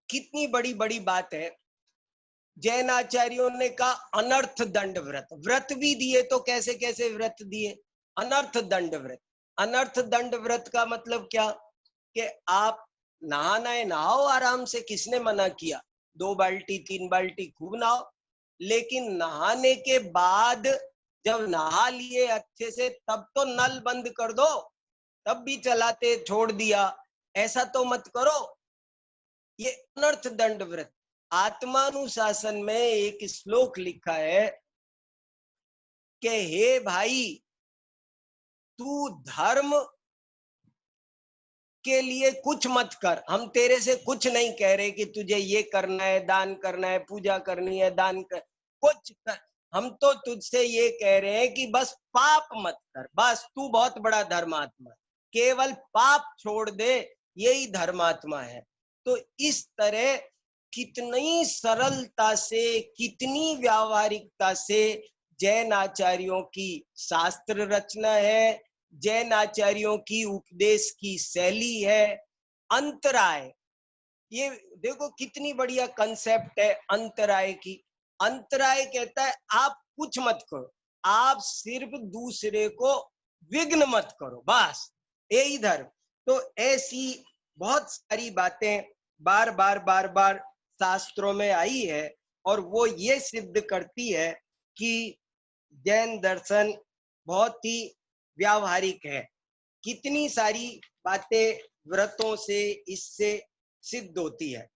कितनी बड़ी बड़ी बात है। जैन आचार्यों ने कहा अनर्थ दंड व्रत, व्रत भी दिए तो कैसे कैसे व्रत दिए? अनर्थ दंड व्रत। अनर्थ दंड व्रत का मतलब क्या? कि आप नहाना है नहाओ आराम से, किसने मना किया? 2 बाल्टी 3 बाल्टी खूब नहाओ, लेकिन नहाने के बाद जब नहा लिए अच्छे से तब तो नल बंद कर दो, तब भी चलाते छोड़ दिया, ऐसा तो मत करो। ये अनर्थ दंड व्रत। आत्मानुशासन में एक श्लोक लिखा है कि हे भाई, तू धर्म के लिए कुछ मत कर, हम तेरे से कुछ नहीं कह रहे कि तुझे ये करना है, दान करना है, पूजा करनी है, दान कर, कुछ कर। हम तो तुझसे ये कह रहे हैं कि बस पाप मत कर, बस तू बहुत बड़ा धर्मात्मा, केवल पाप छोड़ दे, यही धर्मात्मा है। तो इस तरह कितनी सरलता से, कितनी व्यावहारिकता से जैन आचार्यों की शास्त्र रचना है, जैन आचार्यों की उपदेश की शैली है। अंतराय, ये देखो कितनी बढ़िया कंसेप्ट है अंतराय की। अंतराय कहता है आप कुछ मत करो, आप सिर्फ दूसरे को विघ्न मत करो, बस यही धर्म। तो ऐसी बहुत सारी बातें बार बार शास्त्रों में आई है और वो ये सिद्ध करती है कि जैन दर्शन बहुत ही व्यावहारिक है। कितनी सारी बातें व्रतों से इससे सिद्ध होती है।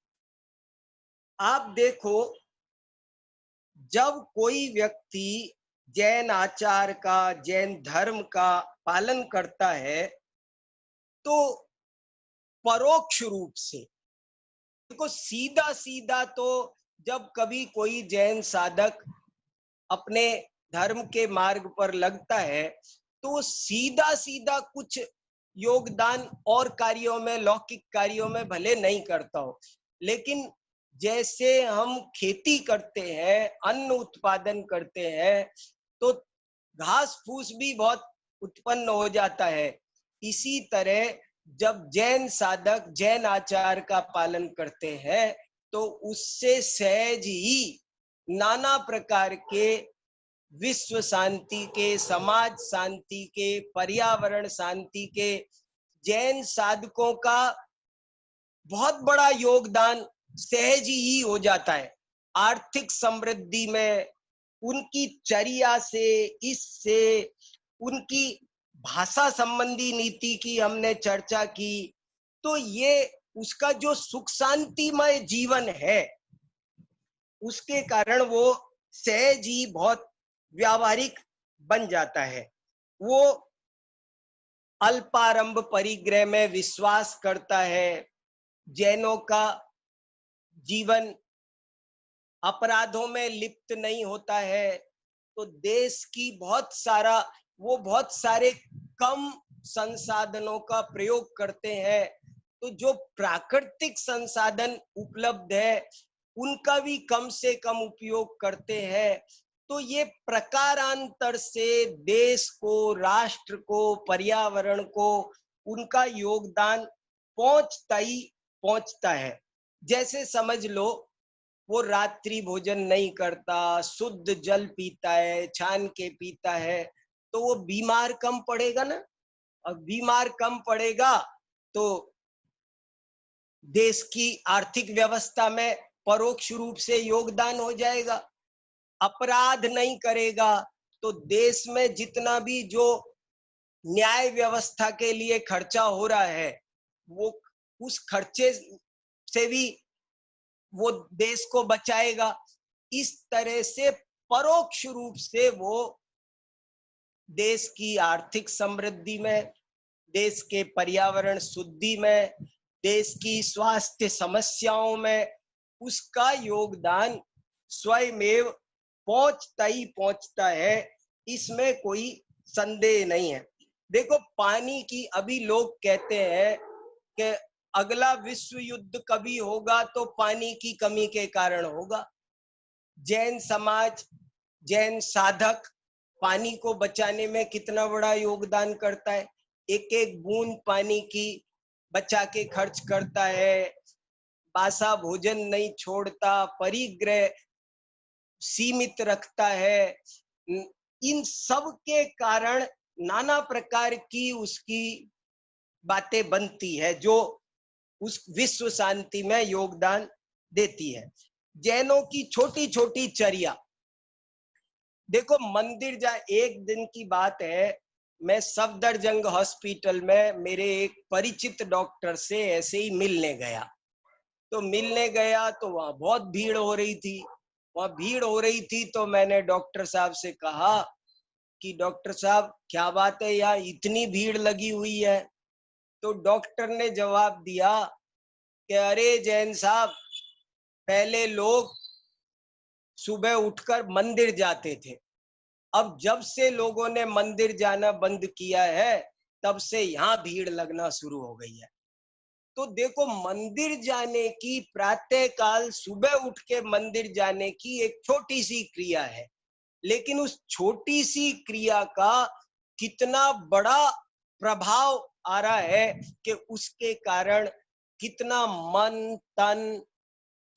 आप देखो, जब कोई व्यक्ति जैन आचार का, जैन धर्म का पालन करता है तो परोक्ष रूप से, देखो सीधा सीधा तो जब कभी कोई जैन साधक अपने धर्म के मार्ग पर लगता है तो सीधा सीधा कुछ योगदान और कार्यों में, लौकिक कार्यों में भले नहीं करता हो, लेकिन जैसे हम खेती करते हैं, अन्न उत्पादन करते हैं, तो घास फूस भी बहुत उत्पन्न हो जाता है। इसी तरह जब जैन साधक जैन आचार का पालन करते हैं तो उससे सहज ही नाना प्रकार के विश्व शांति के, समाज शांति के, पर्यावरण शांति के जैन साधकों का बहुत बड़ा योगदान सहज ही हो जाता है। आर्थिक समृद्धि में उनकी चर्या से, इससे उनकी भाषा संबंधी नीति की हमने चर्चा की, तो ये उसका जो सुख शांतिमय जीवन है उसके कारण वो सहज ही बहुत व्यावहारिक बन जाता है। वो अल्पारंभ परिग्रह में विश्वास करता है। जैनों का जीवन अपराधों में लिप्त नहीं होता है। तो देश की बहुत सारे कम संसाधनों का प्रयोग करते हैं। तो जो प्राकृतिक संसाधन उपलब्ध है उनका भी कम से कम उपयोग करते हैं। तो ये प्रकारांतर से देश को, राष्ट्र को, पर्यावरण को उनका योगदान पहुंचता है। जैसे समझ लो वो रात्रि भोजन नहीं करता, शुद्ध जल पीता है, छान के पीता है, तो वो बीमार कम पड़ेगा ना। और बीमार कम पड़ेगा तो देश की आर्थिक व्यवस्था में परोक्ष रूप से योगदान हो जाएगा। अपराध नहीं करेगा तो देश में जितना भी जो न्याय व्यवस्था के लिए खर्चा हो रहा है वो उस खर्चे से भी वो देश को बचाएगा। इस तरह से परोक्ष रूप से वो देश की आर्थिक समृद्धि में, देश के पर्यावरण शुद्धि में, देश की स्वास्थ्य समस्याओं में उसका योगदान स्वयमेव पहुंचता है। इसमें कोई संदेह नहीं है। देखो पानी की, अभी लोग कहते हैं कि अगला विश्व युद्ध कभी होगा तो पानी की कमी के कारण होगा। जैन समाज, जैन साधक पानी को बचाने में कितना बड़ा योगदान करता है। एक एक बूंद पानी की बचा के खर्च करता है, बासा भोजन नहीं छोड़ता, परिग्रह सीमित रखता है। इन सब के कारण नाना प्रकार की उसकी बातें बनती है जो उस विश्व शांति में योगदान देती है। जैनों की छोटी छोटी चर्या देखो, मंदिर जा, एक दिन की बात है, मैं सफदरजंग हॉस्पिटल में मेरे एक परिचित डॉक्टर से ऐसे ही मिलने गया। तो मिलने गया तो वहां बहुत भीड़ हो रही थी। तो मैंने डॉक्टर साहब से कहा कि डॉक्टर साहब क्या बात है, यार इतनी भीड़ लगी हुई है। तो डॉक्टर ने जवाब दिया कि अरे जैन साहब, पहले लोग सुबह उठकर मंदिर जाते थे, अब जब से लोगों ने मंदिर जाना बंद किया है तब से यहाँ भीड़ लगना शुरू हो गई है। तो देखो, मंदिर जाने की, प्रातः काल सुबह उठ के मंदिर जाने की एक छोटी सी क्रिया है, लेकिन उस छोटी सी क्रिया का कितना बड़ा प्रभाव आ रहा है कि उसके कारण कितना मन तन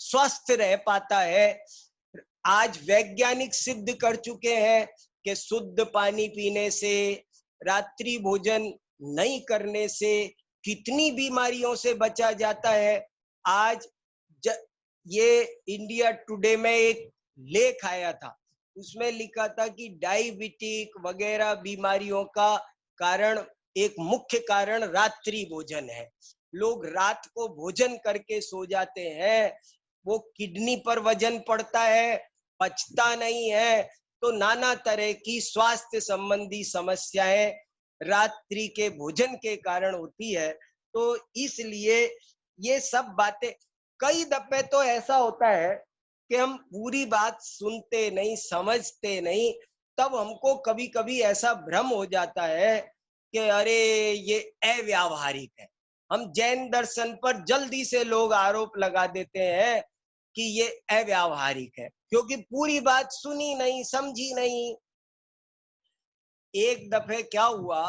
स्वस्थ रह पाता है। आज वैज्ञानिक सिद्ध कर चुके हैं कि शुद्ध पानी पीने से, रात्रि भोजन नहीं करने से कितनी बीमारियों से बचा जाता है। आज ये इंडिया टुडे में एक लेख आया था, उसमें लिखा था कि डायबिटिक वगैरह बीमारियों का कारण, एक मुख्य कारण रात्रि भोजन है। लोग रात को भोजन करके सो जाते हैं, वो किडनी पर वजन पड़ता है, पचता नहीं है, तो नाना तरह की स्वास्थ्य संबंधी समस्याएं रात्रि के भोजन के कारण होती है। तो इसलिए ये सब बातें, कई दफे तो ऐसा होता है कि हम पूरी बात सुनते नहीं, समझते नहीं, तब हमको कभी कभी ऐसा भ्रम हो जाता है कि अरे ये अव्यावहारिक है। हम जैन दर्शन पर जल्दी से लोग आरोप लगा देते हैं कि ये अव्यावहारिक है, क्योंकि पूरी बात सुनी नहीं, समझी नहीं। एक दफे क्या हुआ,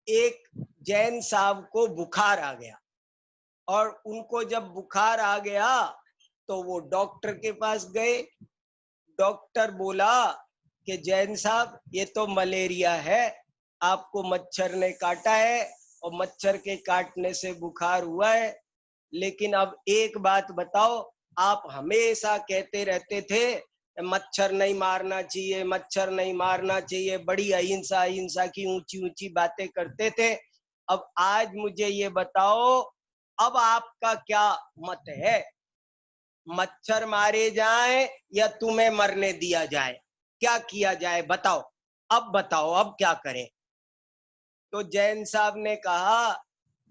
एक जैन साहब को बुखार आ गया, और उनको जब बुखार आ गया तो वो डॉक्टर के पास गए। डॉक्टर बोला कि जैन साहब ये तो मलेरिया है, आपको मच्छर ने काटा है और मच्छर के काटने से बुखार हुआ है, लेकिन अब एक बात बताओ, आप हमेशा कहते रहते थे मच्छर नहीं मारना चाहिए, मच्छर नहीं मारना चाहिए, बड़ी अहिंसा अहिंसा की ऊंची ऊंची बातें करते थे। अब आज मुझे ये बताओ, अब आपका क्या मत है? मच्छर मारे जाए या तुम्हें मरने दिया जाए? क्या किया जाए बताओ? अब बताओ, अब क्या करें? तो जैन साहब ने कहा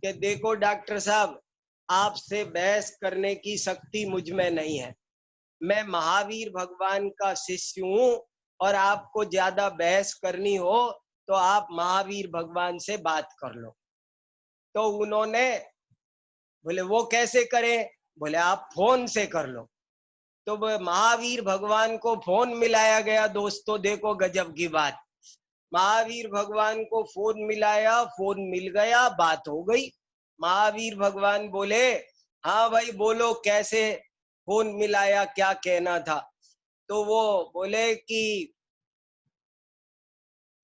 कि देखो डॉक्टर साहब, आपसे बहस करने की शक्ति मुझ में नहीं है। मैं महावीर भगवान का शिष्य हूँ और आपको ज्यादा बहस करनी हो तो आप महावीर भगवान से बात कर लो। तो उन्होंने बोले वो कैसे करें? बोले आप फोन से कर लो। तो महावीर भगवान को फोन मिलाया गया। दोस्तों देखो गजब की बात, महावीर भगवान को फोन मिलाया, फोन मिल गया, बात हो गई। महावीर भगवान बोले हाँ भाई बोलो कैसे फोन मिलाया, क्या कहना था? तो वो बोले कि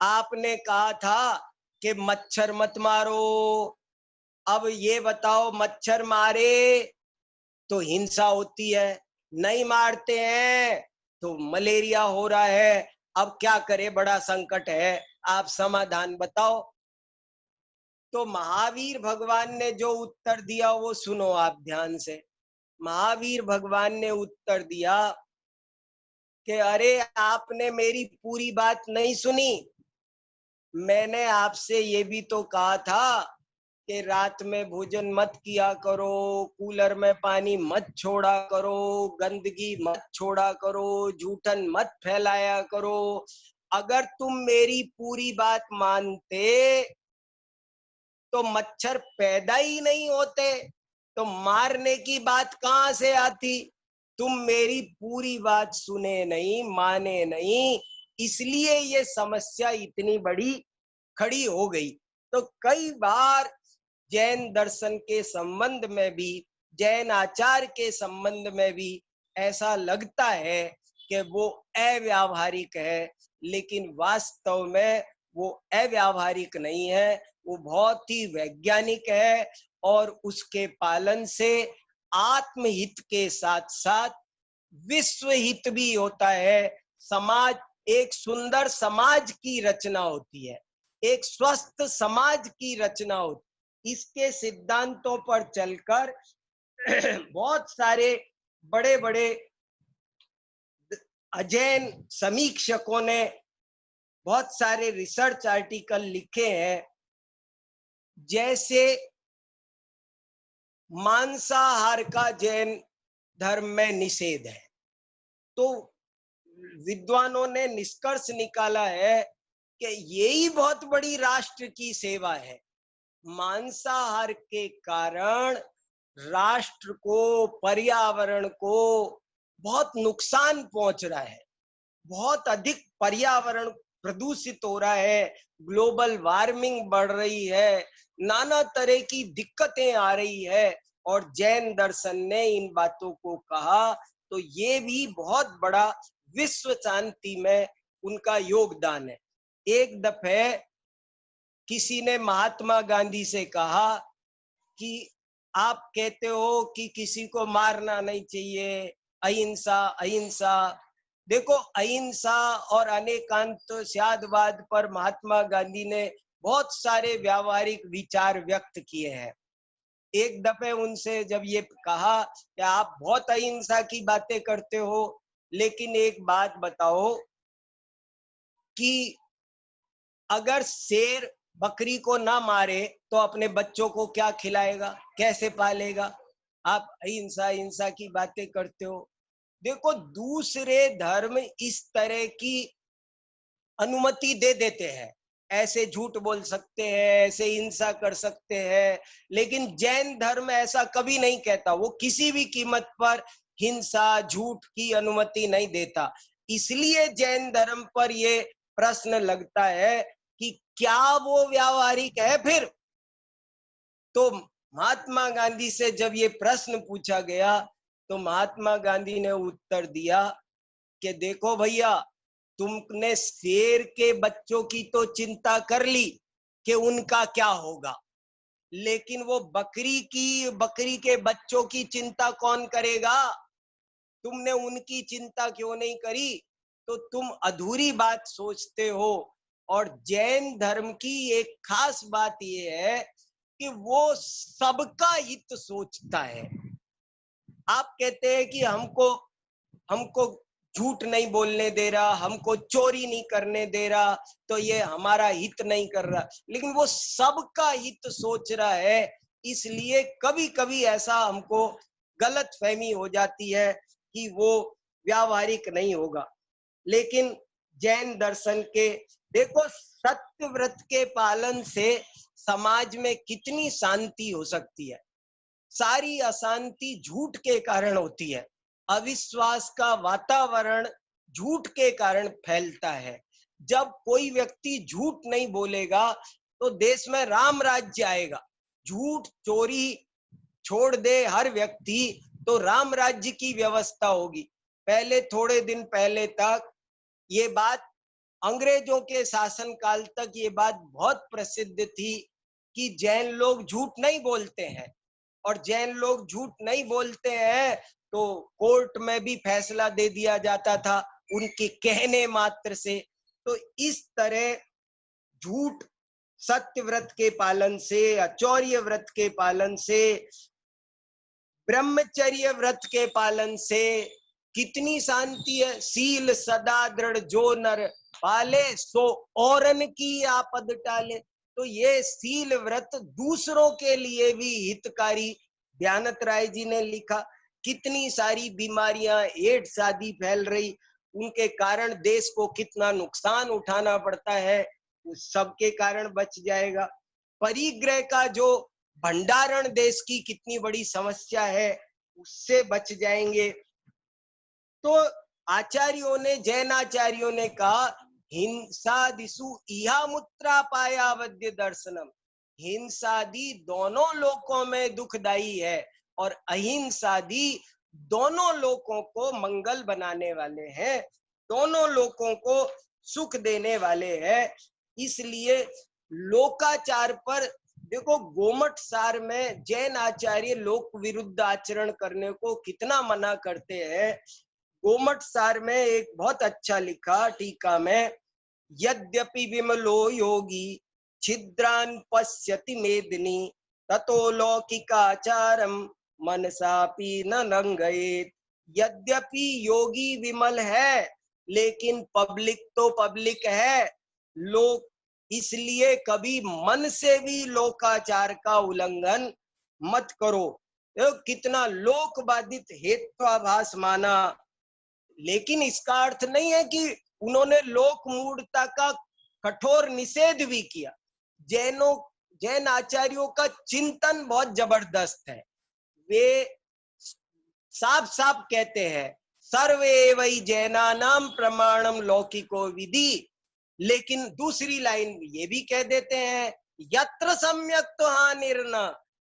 आपने कहा था कि मच्छर मत मारो, अब ये बताओ मच्छर मारे तो हिंसा होती है, नहीं मारते हैं तो मलेरिया हो रहा है, अब क्या करे, बड़ा संकट है, आप समाधान बताओ। तो महावीर भगवान ने जो उत्तर दिया वो सुनो आप ध्यान से। महावीर भगवान ने उत्तर दिया कि अरे आपने मेरी पूरी बात नहीं सुनी, मैंने आपसे ये भी तो कहा था कि रात में भोजन मत किया करो, कूलर में पानी मत छोड़ा करो, गंदगी मत छोड़ा करो, जूठन मत फैलाया करो। अगर तुम मेरी पूरी बात मानते तो मच्छर पैदा ही नहीं होते, तो मारने की बात कहां से आती? तुम मेरी पूरी बात सुने नहीं, माने नहीं, इसलिए ये समस्या इतनी बड़ी खड़ी हो गई। तो कई बार जैन दर्शन के संबंध में भी, जैन आचार के संबंध में भी ऐसा लगता है कि वो अव्यावहारिक है, लेकिन वास्तव में वो अव्यावहारिक नहीं है, वो बहुत ही वैज्ञानिक है और उसके पालन से आत्महित के साथ साथ विश्व हित भी होता है। समाज, एक सुंदर समाज की रचना होती है, एक स्वस्थ समाज की रचना होती। इसके सिद्धांतों पर चलकर बहुत सारे बड़े बड़े अध्ययन समीक्षकों ने बहुत सारे रिसर्च आर्टिकल लिखे हैं। जैसे मांसाहार का जैन धर्म में निषेध है, तो विद्वानों ने निष्कर्ष निकाला है कि यही बहुत बड़ी राष्ट्र की सेवा है। मांसाहार के कारण राष्ट्र को, पर्यावरण को बहुत नुकसान पहुंच रहा है, बहुत अधिक पर्यावरण प्रदूषित हो रहा है, ग्लोबल वार्मिंग बढ़ रही है, नाना तरह की दिक्कतें आ रही है। और जैन दर्शन ने इन बातों को कहा, तो ये भी बहुत बड़ा विश्व शांति में उनका योगदान है। एक दफे किसी ने महात्मा गांधी से कहा कि आप कहते हो कि किसी को मारना नहीं चाहिए, अहिंसा अहिंसा। देखो अहिंसा और अनेकांतवाद पर महात्मा गांधी ने बहुत सारे व्यावहारिक विचार व्यक्त किए हैं। एक दफे उनसे जब ये कहा कि आप बहुत अहिंसा की बातें करते हो, लेकिन एक बात बताओ कि अगर शेर बकरी को ना मारे तो अपने बच्चों को क्या खिलाएगा, कैसे पालेगा? आप अहिंसा हिंसा की बातें करते हो। देखो दूसरे धर्म इस तरह की अनुमति दे देते हैं, ऐसे झूठ बोल सकते हैं, ऐसे हिंसा कर सकते हैं, लेकिन जैन धर्म ऐसा कभी नहीं कहता, वो किसी भी कीमत पर हिंसा झूठ की अनुमति नहीं देता। इसलिए जैन धर्म पर ये प्रश्न लगता है कि क्या वो व्यावहारिक है फिर? तो महात्मा गांधी से जब ये प्रश्न पूछा गया तो महात्मा गांधी ने उत्तर दिया कि देखो भैया, तुमने शेर के बच्चों की तो चिंता कर ली कि उनका क्या होगा, लेकिन वो बकरी के बच्चों की चिंता कौन करेगा? तुमने उनकी चिंता क्यों नहीं करी? तो तुम अधूरी बात सोचते हो। और जैन धर्म की एक खास बात ये है कि वो सबका हित सोचता है। आप कहते हैं कि हमको हमको झूठ नहीं बोलने दे रहा, हमको चोरी नहीं करने दे रहा, तो ये हमारा हित नहीं कर रहा, लेकिन वो सबका हित सोच रहा है। इसलिए कभी कभी ऐसा हमको गलत फहमी हो जाती है कि वो व्यावहारिक नहीं होगा। लेकिन जैन दर्शन के देखो, सत्य व्रत के पालन से समाज में कितनी शांति हो सकती है। सारी अशांति झूठ के कारण होती है। अविश्वास का वातावरण झूठ के कारण फैलता है। जब कोई व्यक्ति झूठ नहीं बोलेगा तो देश में राम राज्य आएगा। झूठ चोरी छोड़ दे हर व्यक्ति तो राम राज्य की व्यवस्था होगी। पहले थोड़े दिन पहले तक ये बात, अंग्रेजों के शासन काल तक ये बात बहुत प्रसिद्ध थी कि जैन लोग झूठ नहीं बोलते हैं, और जैन लोग झूठ नहीं बोलते हैं तो कोर्ट में भी फैसला दे दिया जाता था उनके कहने मात्र से। तो इस तरह झूठ सत्य व्रत के पालन से, अचौर्य व्रत के पालन से, ब्रह्मचर्य व्रत के पालन से कितनी शांति है। सील सदा दृढ़ जो नर पाले, सो औरन की आपद टाले। तो ये सील व्रत दूसरों के लिए भी हितकारी। ध्यानत राय जी ने लिखा, कितनी सारी बीमारियां, एड्स आदि फैल रही, उनके कारण देश को कितना नुकसान उठाना पड़ता है, उस सब के कारण बच जाएगा। परिग्रह का जो भंडारण देश की कितनी बड़ी समस्या है, उससे बच जाएंगे। तो आचार्यों ने, जैन आचार्यों ने कहा, हिंसा दिशु इहा मुत्रा पाया वद्य दर्शनम। हिंसादि दोनों लोकों में दुखदाई है और अहिंसादि दोनों लोकों को मंगल बनाने वाले हैं, दोनों लोकों को सुख देने वाले हैं। इसलिए लोकाचार पर देखो, गोमट सार में जैन आचार्य लोक विरुद्ध आचरण करने को कितना मना करते हैं। गोमट सार में एक बहुत अच्छा लिखा टीका में, यद्यपि विमलो योगी छिद्रान पश्यति मेदिनी, ततो लौकिकाचारम मनसापि न लंघयेत। यद्यपि योगी विमल है, लेकिन पब्लिक तो पब्लिक है। लोग इसलिए कभी मन से भी लोकाचार का उल्लंघन मत करो। कितना लोकबाधित हेत्वाभास माना, लेकिन इसका अर्थ नहीं है कि उन्होंने लोक मूढ़ता का कठोर निषेध भी किया। जैन आचार्यों का चिंतन बहुत जबरदस्त है। वे साफ साफ कहते हैं, सर्वे वै जैनानाम प्रमाणम लौकिको विधि। लेकिन दूसरी लाइन ये भी कह देते हैं, यत्र सम्यक तो हानिर्न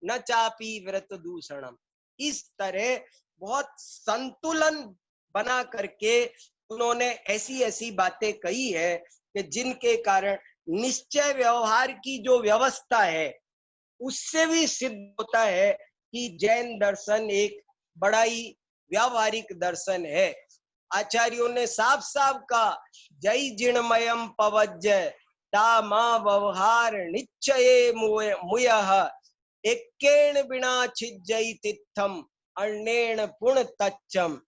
न चापी व्रत दूषणम। इस तरह बहुत संतुलन बना करके उन्होंने ऐसी ऐसी बातें कही है कि जिनके कारण निश्चय व्यवहार की जो व्यवस्था है उससे भी सिद्ध होता है कि जैन दर्शन एक बड़ा ही व्यावहारिक दर्शन है। आचार्यों ने साफ साफ कहा, जय जिणमयम पवज्य ता मां व्यवहार निश्चये मुयः, एकेण बिना छिज्जई तित्थम अन्येण पुण्य तच्चम।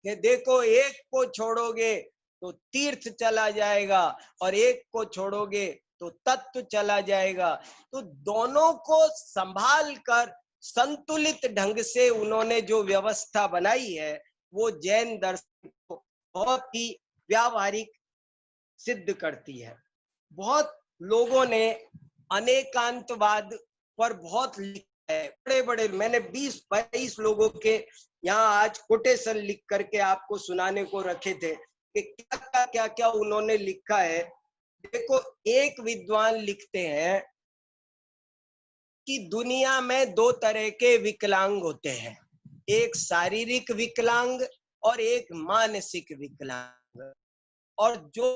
कि देखो, एक को छोड़ोगे तो तीर्थ चला जाएगा और एक को छोड़ोगे तो तत्व चला जाएगा। तो दोनों को संभाल कर संतुलित ढंग से उन्होंने जो व्यवस्था बनाई है वो जैन दर्शन को बहुत ही व्यावहारिक सिद्ध करती है। बहुत लोगों ने अनेकांतवाद पर बहुत लिखा है, बड़े बड़े, मैंने 20-22 लोगों के यहाँ आज कोटेशन लिख करके आपको सुनाने को रखे थे कि क्या उन्होंने लिखा है। देखो, एक विद्वान लिखते हैं कि दुनिया में दो तरह के विकलांग होते हैं, एक शारीरिक विकलांग और एक मानसिक विकलांग। और जो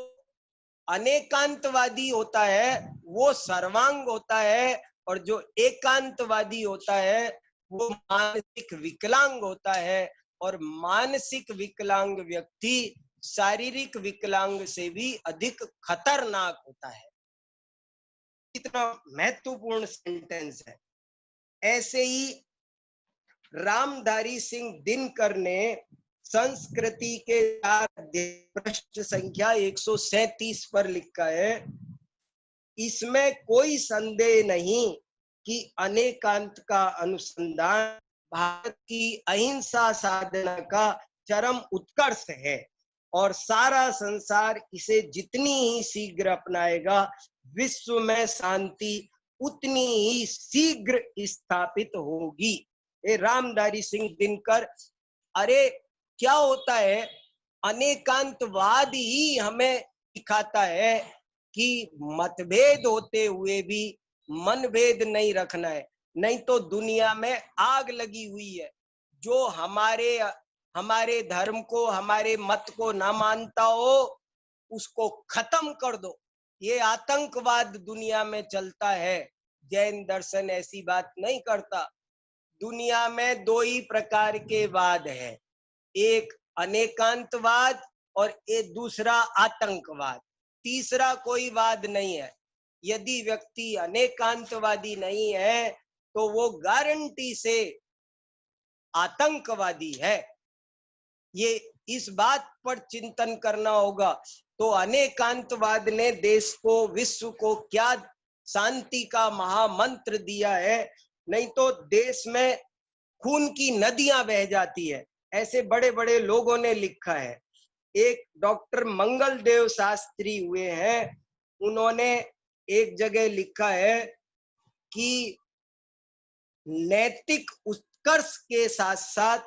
अनेकांतवादी होता है वो सर्वांग होता है, और जो एकांतवादी होता है वो मानसिक विकलांग होता है। और मानसिक विकलांग व्यक्ति शारीरिक विकलांग से भी अधिक खतरनाक होता है। कितना महत्वपूर्ण सेंटेंस है। ऐसे ही रामधारी सिंह दिनकर ने संस्कृति के पृष्ठ संख्या 137 पर लिखा है, इसमें कोई संदेह नहीं कि अनेकांत का अनुसंधान भारत की अहिंसा साधना का चरम उत्कर्ष है, और सारा संसार इसे जितनी ही शीघ्र अपनाएगा, विश्व में शांति उतनी ही शीघ्र स्थापित होगी। ये रामधारी सिंह दिनकर। अरे क्या होता है, अनेकांतवाद ही हमें दिखाता है कि मतभेद होते हुए भी मनभेद नहीं रखना है, नहीं तो दुनिया में आग लगी हुई है। जो हमारे धर्म को, हमारे मत को ना मानता हो उसको खत्म कर दो। ये आतंकवाद दुनिया में चलता है। जैन दर्शन ऐसी बात नहीं करता। दुनिया में दो ही प्रकार के वाद है, एक अनेकांतवाद और एक दूसरा आतंकवाद। तीसरा कोई वाद नहीं है। यदि व्यक्ति अनेकांतवादी नहीं है तो वो गारंटी से आतंकवादी है। ये इस बात पर चिंतन करना होगा। तो अनेकांतवाद ने देश को, विश्व को क्या शांति का महामंत्र दिया है, नहीं तो देश में खून की नदियां बह जाती है। ऐसे बड़े बड़े लोगों ने लिखा है। एक डॉक्टर मंगलदेव शास्त्री हुए हैं, उन्होंने एक जगह लिखा है कि नैतिक उत्कर्ष के साथ साथ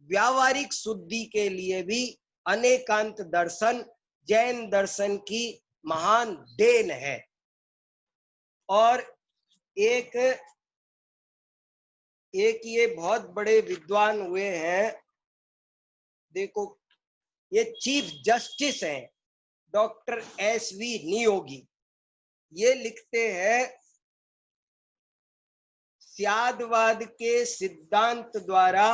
व्यावहारिक शुद्धि के लिए भी अनेकांत दर्शन जैन दर्शन की महान देन है। और एक ये बहुत बड़े विद्वान हुए हैं, देखो ये चीफ जस्टिस हैं, डॉक्टर एस.वी. नियोगी। ये लिखते हैं, स्यादवाद के सिद्धांत द्वारा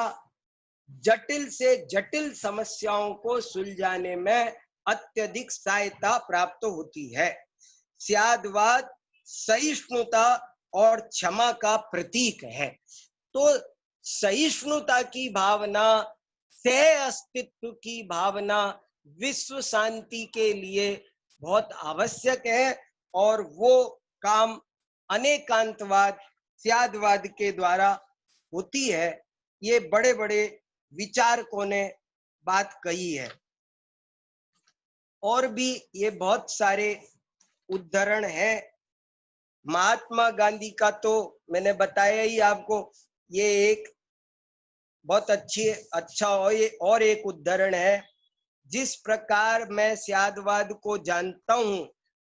जटिल से जटिल समस्याओं को सुलझाने में अत्यधिक सहायता प्राप्त होती है। स्यादवाद सहिष्णुता और क्षमा का प्रतीक है। तो सहिष्णुता की भावना, सह अस्तित्व की भावना विश्व शांति के लिए बहुत आवश्यक है, और वो काम अनेकांतवाद, स्यादवाद के द्वारा होती है। ये बड़े बड़े विचारकों ने बात कही है। और भी ये बहुत सारे उदाहरण है। महात्मा गांधी का तो मैंने बताया ही आपको, ये एक बहुत अच्छा और एक उदाहरण है। जिस प्रकार मैं स्यादवाद को जानता हूँ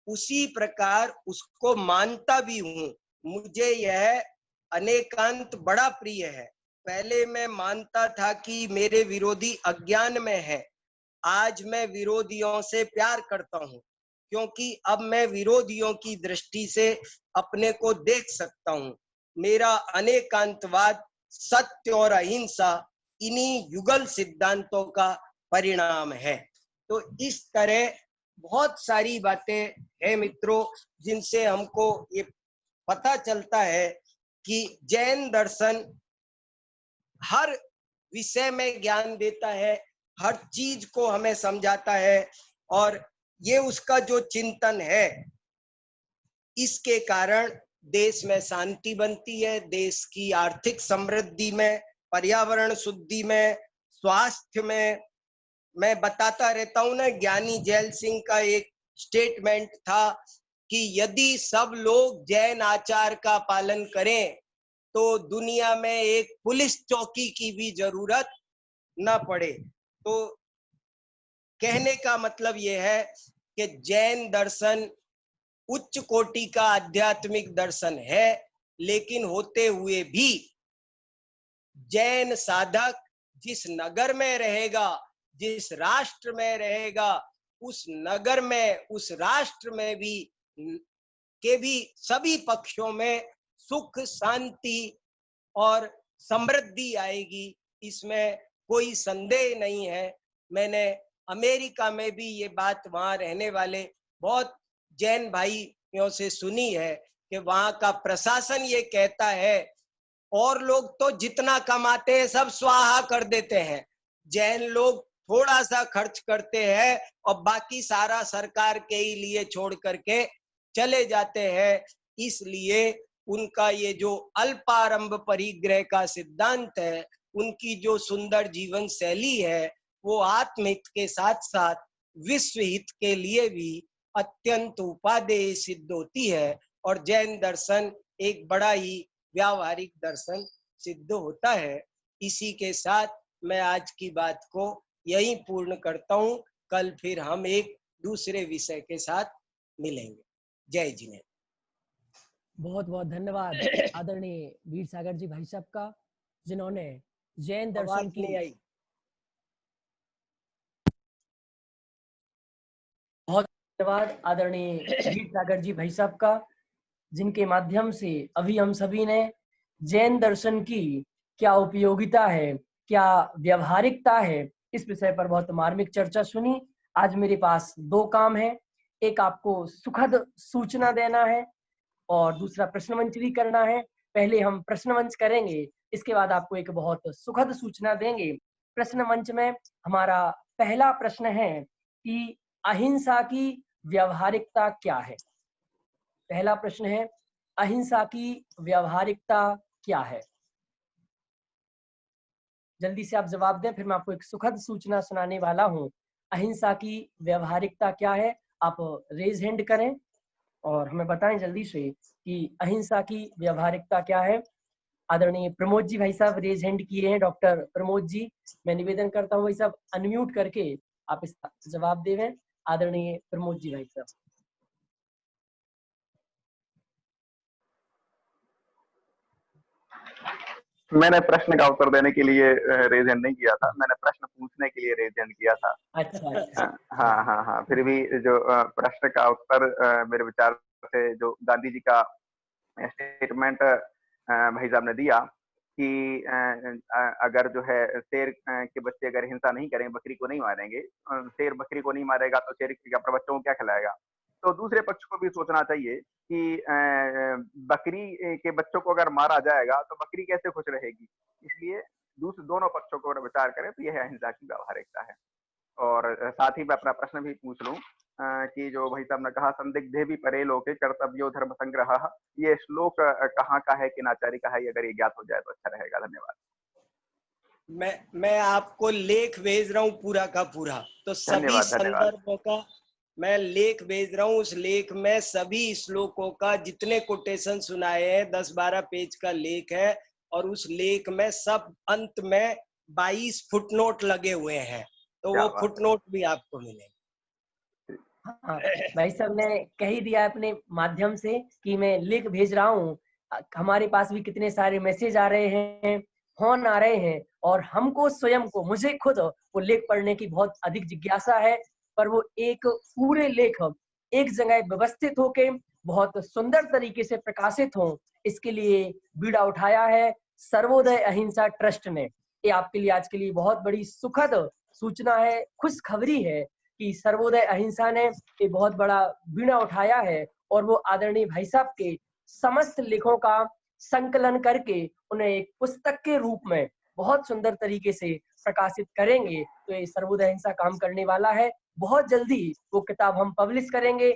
उसी प्रकार उसको मानता भी हूँ। मुझे यह अनेकांत बड़ा प्रिय है। पहले मैं मानता था कि मेरे विरोधी अज्ञान में है, आज मैं विरोधियों से प्यार करता हूँ, क्योंकि अब मैं विरोधियों की दृष्टि से अपने को देख सकता हूँ। मेरा अनेकांतवाद सत्य और अहिंसा इन्हीं युगल सिद्धांतों का परिणाम है। तो इस तरह बहुत सारी बातें हैं मित्रों, जिनसे हमको ये पता चलता है कि जैन दर्शन हर विषय में ज्ञान देता है, हर चीज को हमें समझाता है, और ये उसका जो चिंतन है, इसके कारण देश में शांति बनती है, देश की आर्थिक समृद्धि में, पर्यावरण शुद्धि में, स्वास्थ्य में। मैं बताता रहता हूँ ना, ज्ञानी जैल सिंह का एक स्टेटमेंट था कि यदि सब लोग जैन आचार का पालन करें तो दुनिया में एक पुलिस चौकी की भी जरूरत न पड़े। तो कहने का मतलब यह है कि जैन दर्शन उच्च कोटि का आध्यात्मिक दर्शन है, लेकिन होते हुए भी जैन साधक जिस नगर में रहेगा, जिस राष्ट्र में रहेगा, उस नगर में, उस राष्ट्र में भी के भी सभी पक्षों में सुख, शांति और समृद्धि आएगी, इसमें कोई संदेह नहीं है। मैंने अमेरिका में भी ये बात वहां रहने वाले बहुत जैन भाइयों से सुनी है कि वहां का प्रशासन ये कहता है, और लोग तो जितना कमाते हैं सब स्वाहा कर देते हैं, जैन लोग थोड़ा सा खर्च करते हैं और बाकी सारा सरकार के ही लिए छोड़ करके चले जाते हैं। इसलिए उनका ये जो अल्पारंभ परिग्रह का सिद्धांत है, उनकी जो सुंदर जीवन शैली है, वो आत्महित के साथ साथ विश्व हित के लिए भी अत्यंत उपादेय सिद्ध होती है, और जैन दर्शन एक बड़ा ही व्यावहारिक दर्शन सिद्ध होता है। इसी के साथ मैं आज की बात को यहीं पूर्ण करता हूं। कल फिर हम एक दूसरे विषय के साथ मिलेंगे। जय जिनेन्द्र। बहुत बहुत धन्यवाद आदरणीय वीर सागर जी भाई साहब का, जिन्होंने जैन दर्शन आवाज की नहीं आई। बहुत धन्यवाद आदरणीय वीर सागर जी भाई साहब का, जिनके माध्यम से अभी हम सभी ने जैन दर्शन की क्या उपयोगिता है, क्या व्यवहारिकता है, इस विषय पर बहुत मार्मिक चर्चा सुनी। आज मेरे पास दो काम है, एक आपको सुखद सूचना देना है और दूसरा प्रश्न मंच भी करना है। पहले हम प्रश्न मंच करेंगे, इसके बाद आपको एक बहुत सुखद सूचना देंगे। प्रश्न मंच में हमारा पहला प्रश्न है कि अहिंसा की व्यवहारिकता क्या है। पहला प्रश्न है, अहिंसा की व्यवहारिकता क्या है। जल्दी से आप जवाब दें, फिर मैं आपको एक सुखद सूचना सुनाने वाला हूं। अहिंसा की व्यवहारिकता क्या है, आप रेज हैंड करें और हमें बताएं जल्दी से कि अहिंसा की व्यवहारिकता क्या है। आदरणीय प्रमोद जी भाई साहब रेज हैंड किए हैं, डॉक्टर प्रमोद जी, मैं निवेदन करता हूं भाई साहब अनम्यूट करके आप इसका जवाब देवें। आदरणीय प्रमोद जी भाई साहब। मैंने प्रश्न का उत्तर देने के लिए रेज हैंड नहीं किया था, मैंने प्रश्न पूछने के लिए रेज हैंड किया था। अच्छा हाँ हाँ हाँ, फिर भी जो प्रश्न का उत्तर मेरे विचार से जो गांधी जी का स्टेटमेंट भाई साहब ने दिया कि अगर जो है शेर के बच्चे अगर हिंसा नहीं करेंगे, बकरी को नहीं मारेंगे, शेर बकरी को नहीं मारेगा तो शेर अपने बच्चों को क्या खिलाएगा। तो दूसरे पक्ष को भी सोचना चाहिए कि बकरी के बच्चों को अगर मारा जाएगा तो बकरी कैसे खुश रहेगी। इसलिए दोनों पक्षों को अगर विचार करें तो यह अहिंसा की व्यावहारिकता है। और साथ ही मैं अपना प्रश्न भी पूछ लूं कि जो भाई साहब ने कहा संदिग्धे भी परे लोके कर्तव्यो धर्म संग्रह, ये श्लोक कहाँ का है, किनाचारी का है, अगर ये ज्ञात हो जाए तो अच्छा रहेगा। धन्यवाद। मैं आपको लेख भेज रहा हूँ पूरा का पूरा, तो सभी संदर्भों का मैं लेख भेज रहा हूँ। उस लेख में सभी श्लोकों का जितने कोटेशन सुनाए हैं 10-12 पेज का लेख है, और उस लेख में सब अंत में 22 फुटनोट लगे हुए हैं, तो वो फुटनोट भी आपको मिलेंगे। हाँ, भाई साहब ने कह ही दिया अपने माध्यम से कि मैं लिंक भेज रहा हूँ। हमारे पास भी कितने सारे मैसेज आ रहे हैं, फोन आ रहे हैं, और हमको स्वयं को, मुझे खुद वो लेख पढ़ने की बहुत अधिक जिज्ञासा है, पर वो एक पूरे लेख एक जगह व्यवस्थित होके बहुत सुंदर तरीके से प्रकाशित हो, इसके लिए बीड़ा उठाया है सर्वोदय अहिंसा ट्रस्ट ने। ये आपके लिए आज के लिए बहुत बड़ी सुखद सूचना है, खुशखबरी है कि सर्वोदय अहिंसा ने ये बहुत बड़ा बीड़ा उठाया है, और वो आदरणीय भाई साहब के समस्त लेखों का संकलन करके उन्हें एक पुस्तक के रूप में बहुत सुंदर तरीके से प्रकाशित करेंगे। तो ये सर्वोदय अहिंसा काम करने वाला है, बहुत जल्दी वो किताब हम पब्लिश करेंगे।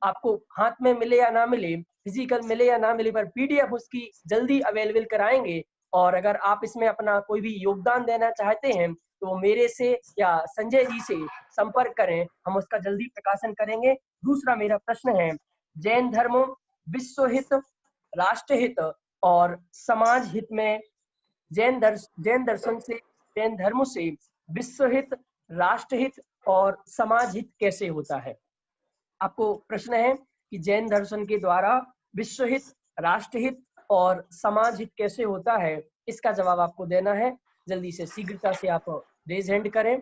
आपको हाथ में मिले या ना मिले, फिजिकल मिले या ना मिले, पर पीडीएफ उसकी जल्दी अवेलेबल कराएंगे। और अगर आप इसमें अपना कोई भी योगदान देना चाहते हैं तो वो मेरे से या संजय जी से संपर्क करें, हम उसका जल्दी प्रकाशन करेंगे। दूसरा मेरा प्रश्न है, जैन धर्म विश्व हित, राष्ट्र हित और समाज हित में जैन दर्शन से, जैन धर्म से विश्व हित, राष्ट्र हित और समाज हित कैसे होता है। आपको प्रश्न है कि जैन दर्शन के द्वारा विश्व हित, राष्ट्र हित और समाज हित कैसे होता है, इसका जवाब आपको देना है। जल्दी से शीघ्रता से आप रेज हैंड करें।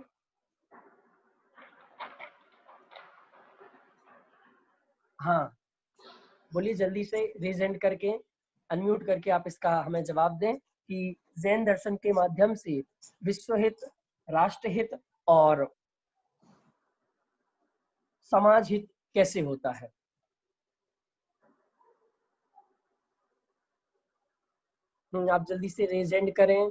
हाँ, बोलिए जल्दी से, रेज हैंड करके अनम्यूट करके आप इसका हमें जवाब दें कि जैन दर्शन के माध्यम से विश्व हित, राष्ट्र हित और समाज हित कैसे होता है। आप जल्दी से रेज हैंड करें।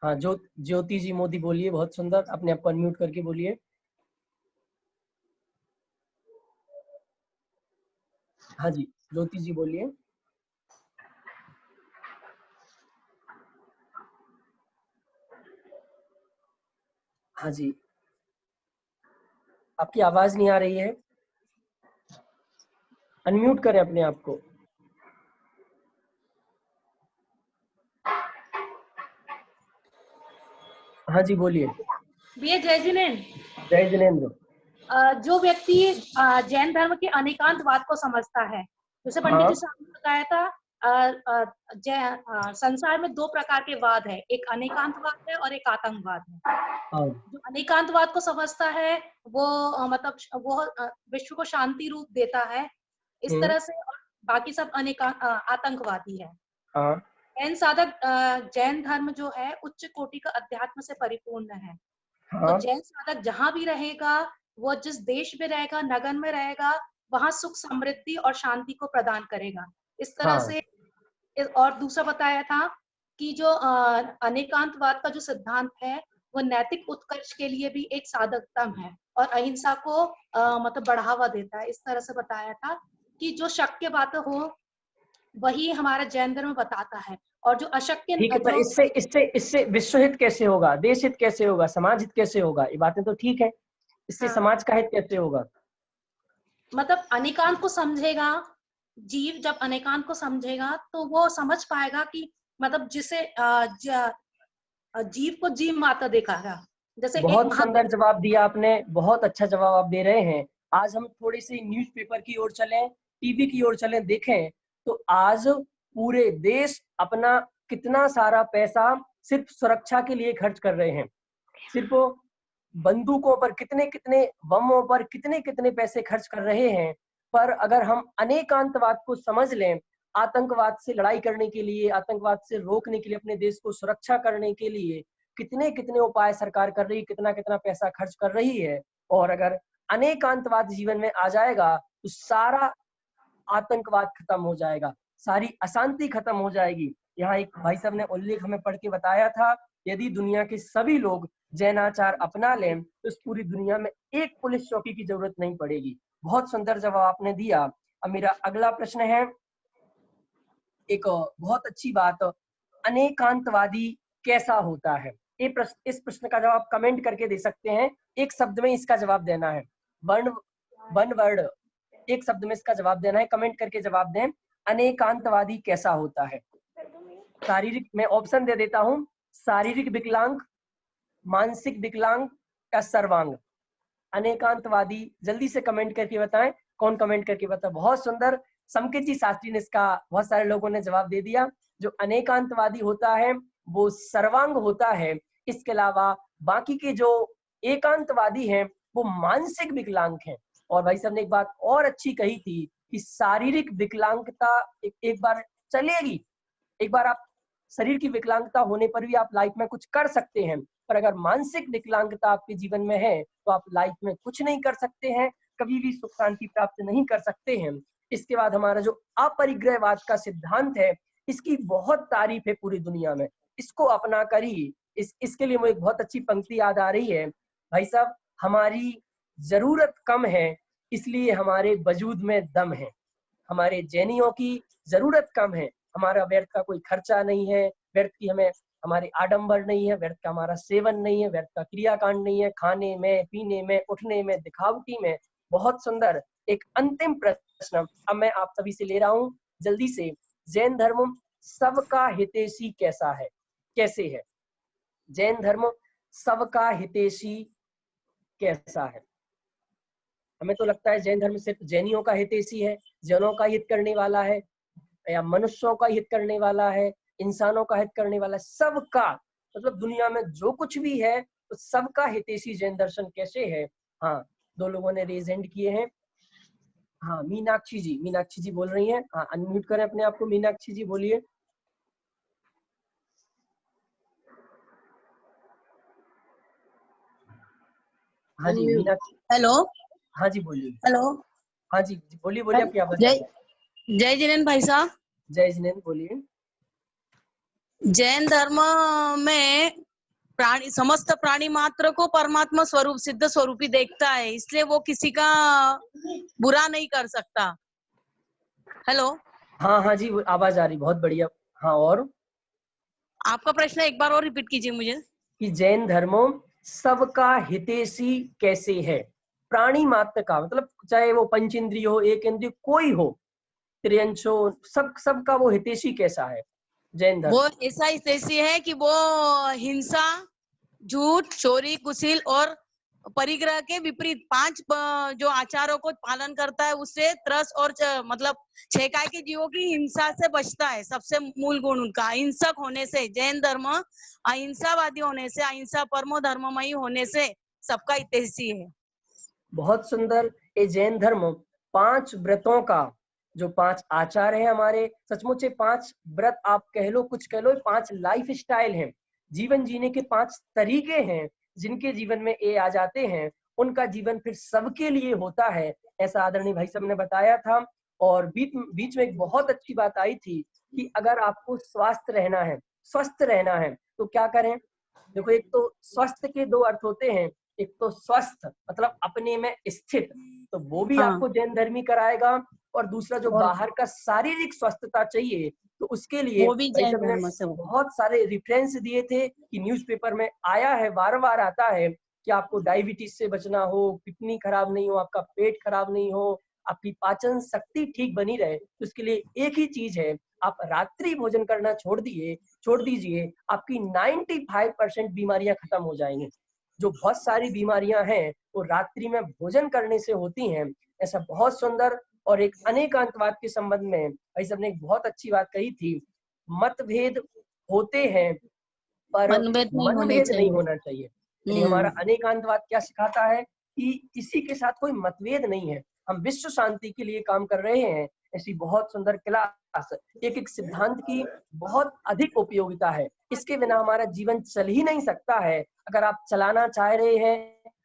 हाँ, ज्योति जी मोदी बोलिए, बहुत सुंदर, अपने आप को अनम्यूट करके बोलिए। हाँ जी, ज्योति जी बोलिए। हाँ जी, आपकी आवाज नहीं आ रही है, अनम्यूट करें अपने आप को। हाँ जी बोलिए। भैया जय जिनेन्द्र। जय जिनेन्द्र। जो व्यक्ति जैन धर्म के अनेकांतवाद को समझता है, जैसे पंडित जी साहब ने बताया था, संसार में दो प्रकार के वाद है, एक अनेकांतवाद है और एक आतंकवाद है। जो अनेकांतवाद को समझता है वो मतलब वो विश्व को शांति रूप देता है इस तरह से, और बाकी सब आतंकवादी है। जैन साधक, जैन धर्म जो है उच्च कोटि का अध्यात्म से परिपूर्ण है। तो जैन साधक जहां भी रहेगा, वो जिस देश में रहेगा, नगर में रहेगा, वहां सुख समृद्धि और शांति को प्रदान करेगा इस तरह से। और दूसरा बताया था कि जो अनेकांतवाद का जो सिद्धांत है वो नैतिक उत्कर्ष के लिए भी एक साधकतम है और अहिंसा को मतलब बढ़ावा देता है। इस तरह से बताया था कि जो शक्य बात हो वही हमारा जैन धर्म बताता है, और जो अशक्य, ठीक है, तो इससे विश्व हित कैसे होगा, देश हित कैसे होगा, समाज हित कैसे होगा, ये बातें तो ठीक है, इससे समाज का हित कैसे होगा? मतलब अनेकांत को समझेगा जीव, जब अनेकांत को समझेगा तो वो समझ पाएगा कि मतलब जिसे जीव को जीव माता देखागा। जैसे बहुत सुंदर जवाब दिया आपने, बहुत अच्छा जवाब आप दे रहे हैं। आज हम थोड़ी सी न्यूज़पेपर की ओर चलें, टीवी की ओर चलें, देखें तो आज पूरे देश अपना कितना सारा पैसा सिर्फ सुरक्षा के लिए खर्च कर रहे हैं, सिर्फ बंदूकों पर कितने कितने, बमों पर कितने कितने पैसे खर्च कर रहे हैं। पर अगर हम अनेकांतवाद को समझ लें, आतंकवाद से लड़ाई करने के लिए, आतंकवाद से रोकने के लिए, अपने देश को सुरक्षा करने के लिए कितने कितने उपाय सरकार कर रही है, कितना कितना पैसा खर्च कर रही है, और अगर अनेकांतवाद जीवन में आ जाएगा तो सारा आतंकवाद खत्म हो जाएगा, सारी अशांति खत्म हो जाएगी। यहाँ एक भाई साहब ने उल्लेख हमें पढ़ के बताया था, यदि दुनिया के सभी लोग जैनाचार अपना लें तो इस पूरी दुनिया में एक पुलिस चौकी की जरूरत नहीं पड़ेगी। बहुत सुंदर जवाब आपने दिया। अब मेरा अगला प्रश्न है, एक बहुत अच्छी बात, अनेकांतवादी कैसा होता है? इस प्रश्न का जवाब कमेंट करके दे सकते हैं, एक शब्द में इसका जवाब देना है, वन वर्ड, एक शब्द में इसका जवाब देना है, कमेंट करके जवाब दें, अनेकांतवादी कैसा होता है? शारीरिक, मैं ऑप्शन दे देता हूं, शारीरिक विकलांग, मानसिक विकलांग या सर्वांग। अनेकांतवादी जल्दी से कमेंट करके बताएं, कौन कमेंट करके बताए? बहुत सुंदर, संकेत जी शास्त्री ने इसका, बहुत सारे लोगों ने जवाब दे दिया। जो अनेकांतवादी होता है वो सर्वांग होता है, इसके अलावा बाकी के जो एकांतवादी हैं वो मानसिक विकलांग हैं। और भाई साहब ने एक बात और अच्छी कही थी कि शारीरिक विकलांगता एक बार चलेगी, एक बार आप शरीर की विकलांगता होने पर भी आप लाइफ में कुछ कर सकते हैं, पर अगर मानसिक विकलांगता आपके जीवन में है तो आप लाइफ में कुछ नहीं कर सकते हैं, कभी भी सुख शांति प्राप्त नहीं कर सकते हैं। इसके बाद हमारा जो अपरिग्रहवाद का सिद्धांत है, इसकी बहुत तारीफ है पूरी दुनिया में, इसको अपना कर ही इसके लिए मुझे एक बहुत अच्छी पंक्ति याद आ रही है, भाई साहब, हमारी जरूरत कम है इसलिए हमारे वजूद में दम है। हमारे जैनियों की जरूरत कम है, हमारा व्यर्थ का कोई खर्चा नहीं है, व्यर्थ की हमें हमारे आडंबर नहीं है, व्यर्थ का हमारा सेवन नहीं है, व्यर्थ का क्रियाकांड नहीं है, खाने में, पीने में, उठने में, दिखावटी में। बहुत सुंदर। एक अंतिम प्रश्न अब मैं आप सभी से ले रहा हूं, जल्दी से, जैन धर्म सबका हितैषी कैसा है, कैसे है? जैन धर्म सबका हितैषी कैसा है? हमें तो लगता है जैन धर्म सिर्फ जैनियों का हितैषी है, जैनों का हित करने वाला है, या मनुष्यों का हित करने वाला है, इंसानों का हित करने वाला है, सबका, मतलब दुनिया में जो कुछ भी है तो सबका हितैषी जैन दर्शन कैसे है? हाँ, 2 लोगों ने रेज हैंड किए हैं। हाँ, मीनाक्षी जी बोल रही हैं। हाँ, अनम्यूट करें अपने आप को। मीनाक्षी जी बोलिए। हाँ जी मीनाक्षी। हेलो। हाँ जी बोलिए। हेलो। हाँ जी बोलिए, आपकी आवाज। जय जिनेन्द्र भाई साहब। जय जिनेन्द्र बोलिए। जैन धर्म में प्राणी, समस्त प्राणी मात्र को परमात्मा स्वरूप, सिद्ध स्वरूपी देखता है, इसलिए वो किसी का बुरा नहीं कर सकता। हेलो। हाँ जी, आवाज आ रही, बहुत बढ़िया। हाँ, और आपका प्रश्न एक बार और रिपीट कीजिए मुझे। कि जैन धर्मों सबका हितैषी कैसे है? प्राणी मात्र का मतलब चाहे वो पंचेंद्रिय हो, एक इंद्रिय, कोई हो, त्रियंश हो, सबका वो हितैषी कैसा है जैन धर्म? वो ऐसा हितैषी है कि वो हिंसा, झूठ, चोरी, कुशील और परिग्रह के विपरीत 5 जो आचारों को पालन करता है, उससे त्रस और मतलब 6 काय के जीवों की हिंसा से बचता है। सबसे मूल गुण उनका अहिंसक होने से, जैन धर्म अहिंसावादी होने से, अहिंसा परमो धर्ममयी होने से सबका हितैषी है। बहुत सुंदर। ये जैन धर्म 5 व्रतों का, जो 5 आचार है हमारे, सचमुच 5 व्रत आप कह लो, कुछ कह लो, 5 लाइफ स्टाइल है, जीवन जीने के 5 तरीके हैं, जिनके जीवन में ये आ जाते हैं, उनका जीवन फिर सबके लिए होता है, ऐसा आदरणीय भाई साहब ने बताया था। और बीच में एक बहुत अच्छी बात आई थी कि अगर आपको स्वस्थ रहना है, स्वस्थ रहना है, तो क्या करें? देखो, एक तो स्वस्थ के 2 अर्थ होते हैं। एक तो स्वस्थ मतलब अपने में स्थित, तो वो भी आपको जैन धर्मी कराएगा। और दूसरा जो बाहर का शारीरिक स्वस्थता चाहिए, तो उसके लिए वो भी भाई जैन साहब ने धर्म से बहुत सारे रेफरेंस दिए थे कि न्यूज़पेपर में आया है, बार-बार आता है कि आपको डायबिटीज से बचना हो, किडनी खराब नहीं हो, आपका पेट खराब नहीं हो, आपकी पाचन शक्ति ठीक बनी रहे, तो उसके लिए एक ही चीज है, आप रात्रि भोजन करना छोड़ दीजिए, आपकी 95% बीमारियां खत्म हो जाएंगी। जो बहुत सारी बीमारियां हैं वो रात्रि में भोजन करने से होती हैं। ऐसा बहुत सुंदर। और एक अनेकांतवाद के संबंध में भाई साहब ने एक बहुत अच्छी बात कही थी, मतभेद होते हैं पर मनभेद नहीं होना चाहिए। यानी हमारा अनेकांतवाद क्या सिखाता है कि किसी के साथ कोई मतभेद नहीं है, हम विश्व शांति के लिए काम कर रहे हैं। ऐसी बहुत सुंदर क्लास, एक सिद्धांत की बहुत अधिक उपयोगिता है, इसके बिना हमारा जीवन चल ही नहीं सकता है। अगर आप चलाना चाह रहे हैं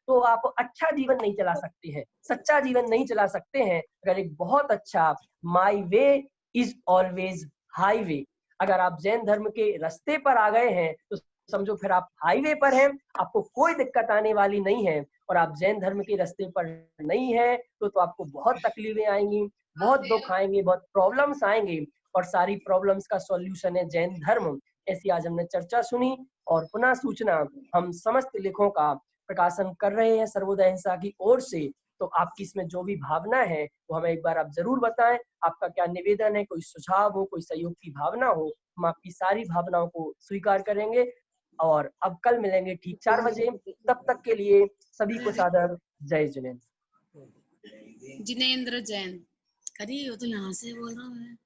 तो आप अच्छा जीवन नहीं चला सकते हैं, सच्चा जीवन नहीं चला सकते हैं, अगर एक बहुत अच्छा माई वे इज ऑलवेज हाईवे, अगर आप जैन धर्म के रास्ते पर आ गए हैं तो समझो फिर आप हाईवे पर हैं, आपको कोई दिक्कत आने वाली नहीं है। और आप जैन धर्म के रास्ते पर नहीं है तो आपको बहुत तकलीफें आएंगी, बहुत दुख आएंगे, बहुत प्रॉब्लम्स आएंगे, और सारी प्रॉब्लम्स का सॉल्यूशन है जैन धर्म। ऐसी आज हमने चर्चा सुनी और पुनः सूचना हम समस्त लेखों का प्रकाशन कर रहे हैं सर्वोदय अहिंसा की ओर से। तो आपकी इसमें जो भी भावना है वो हमें एक बार आप जरूर बताएं, आपका क्या निवेदन है, कोई सुझाव हो, कोई सहयोग की भावना हो, हम आपकी सारी भावनाओं को स्वीकार करेंगे। और अब कल मिलेंगे ठीक 4 बजे, तब तक के लिए सभी को सादर जय जिनेन्द्र। जिनेन्द्र जैन। अरे वो तो यहाँ से बोल रहा है।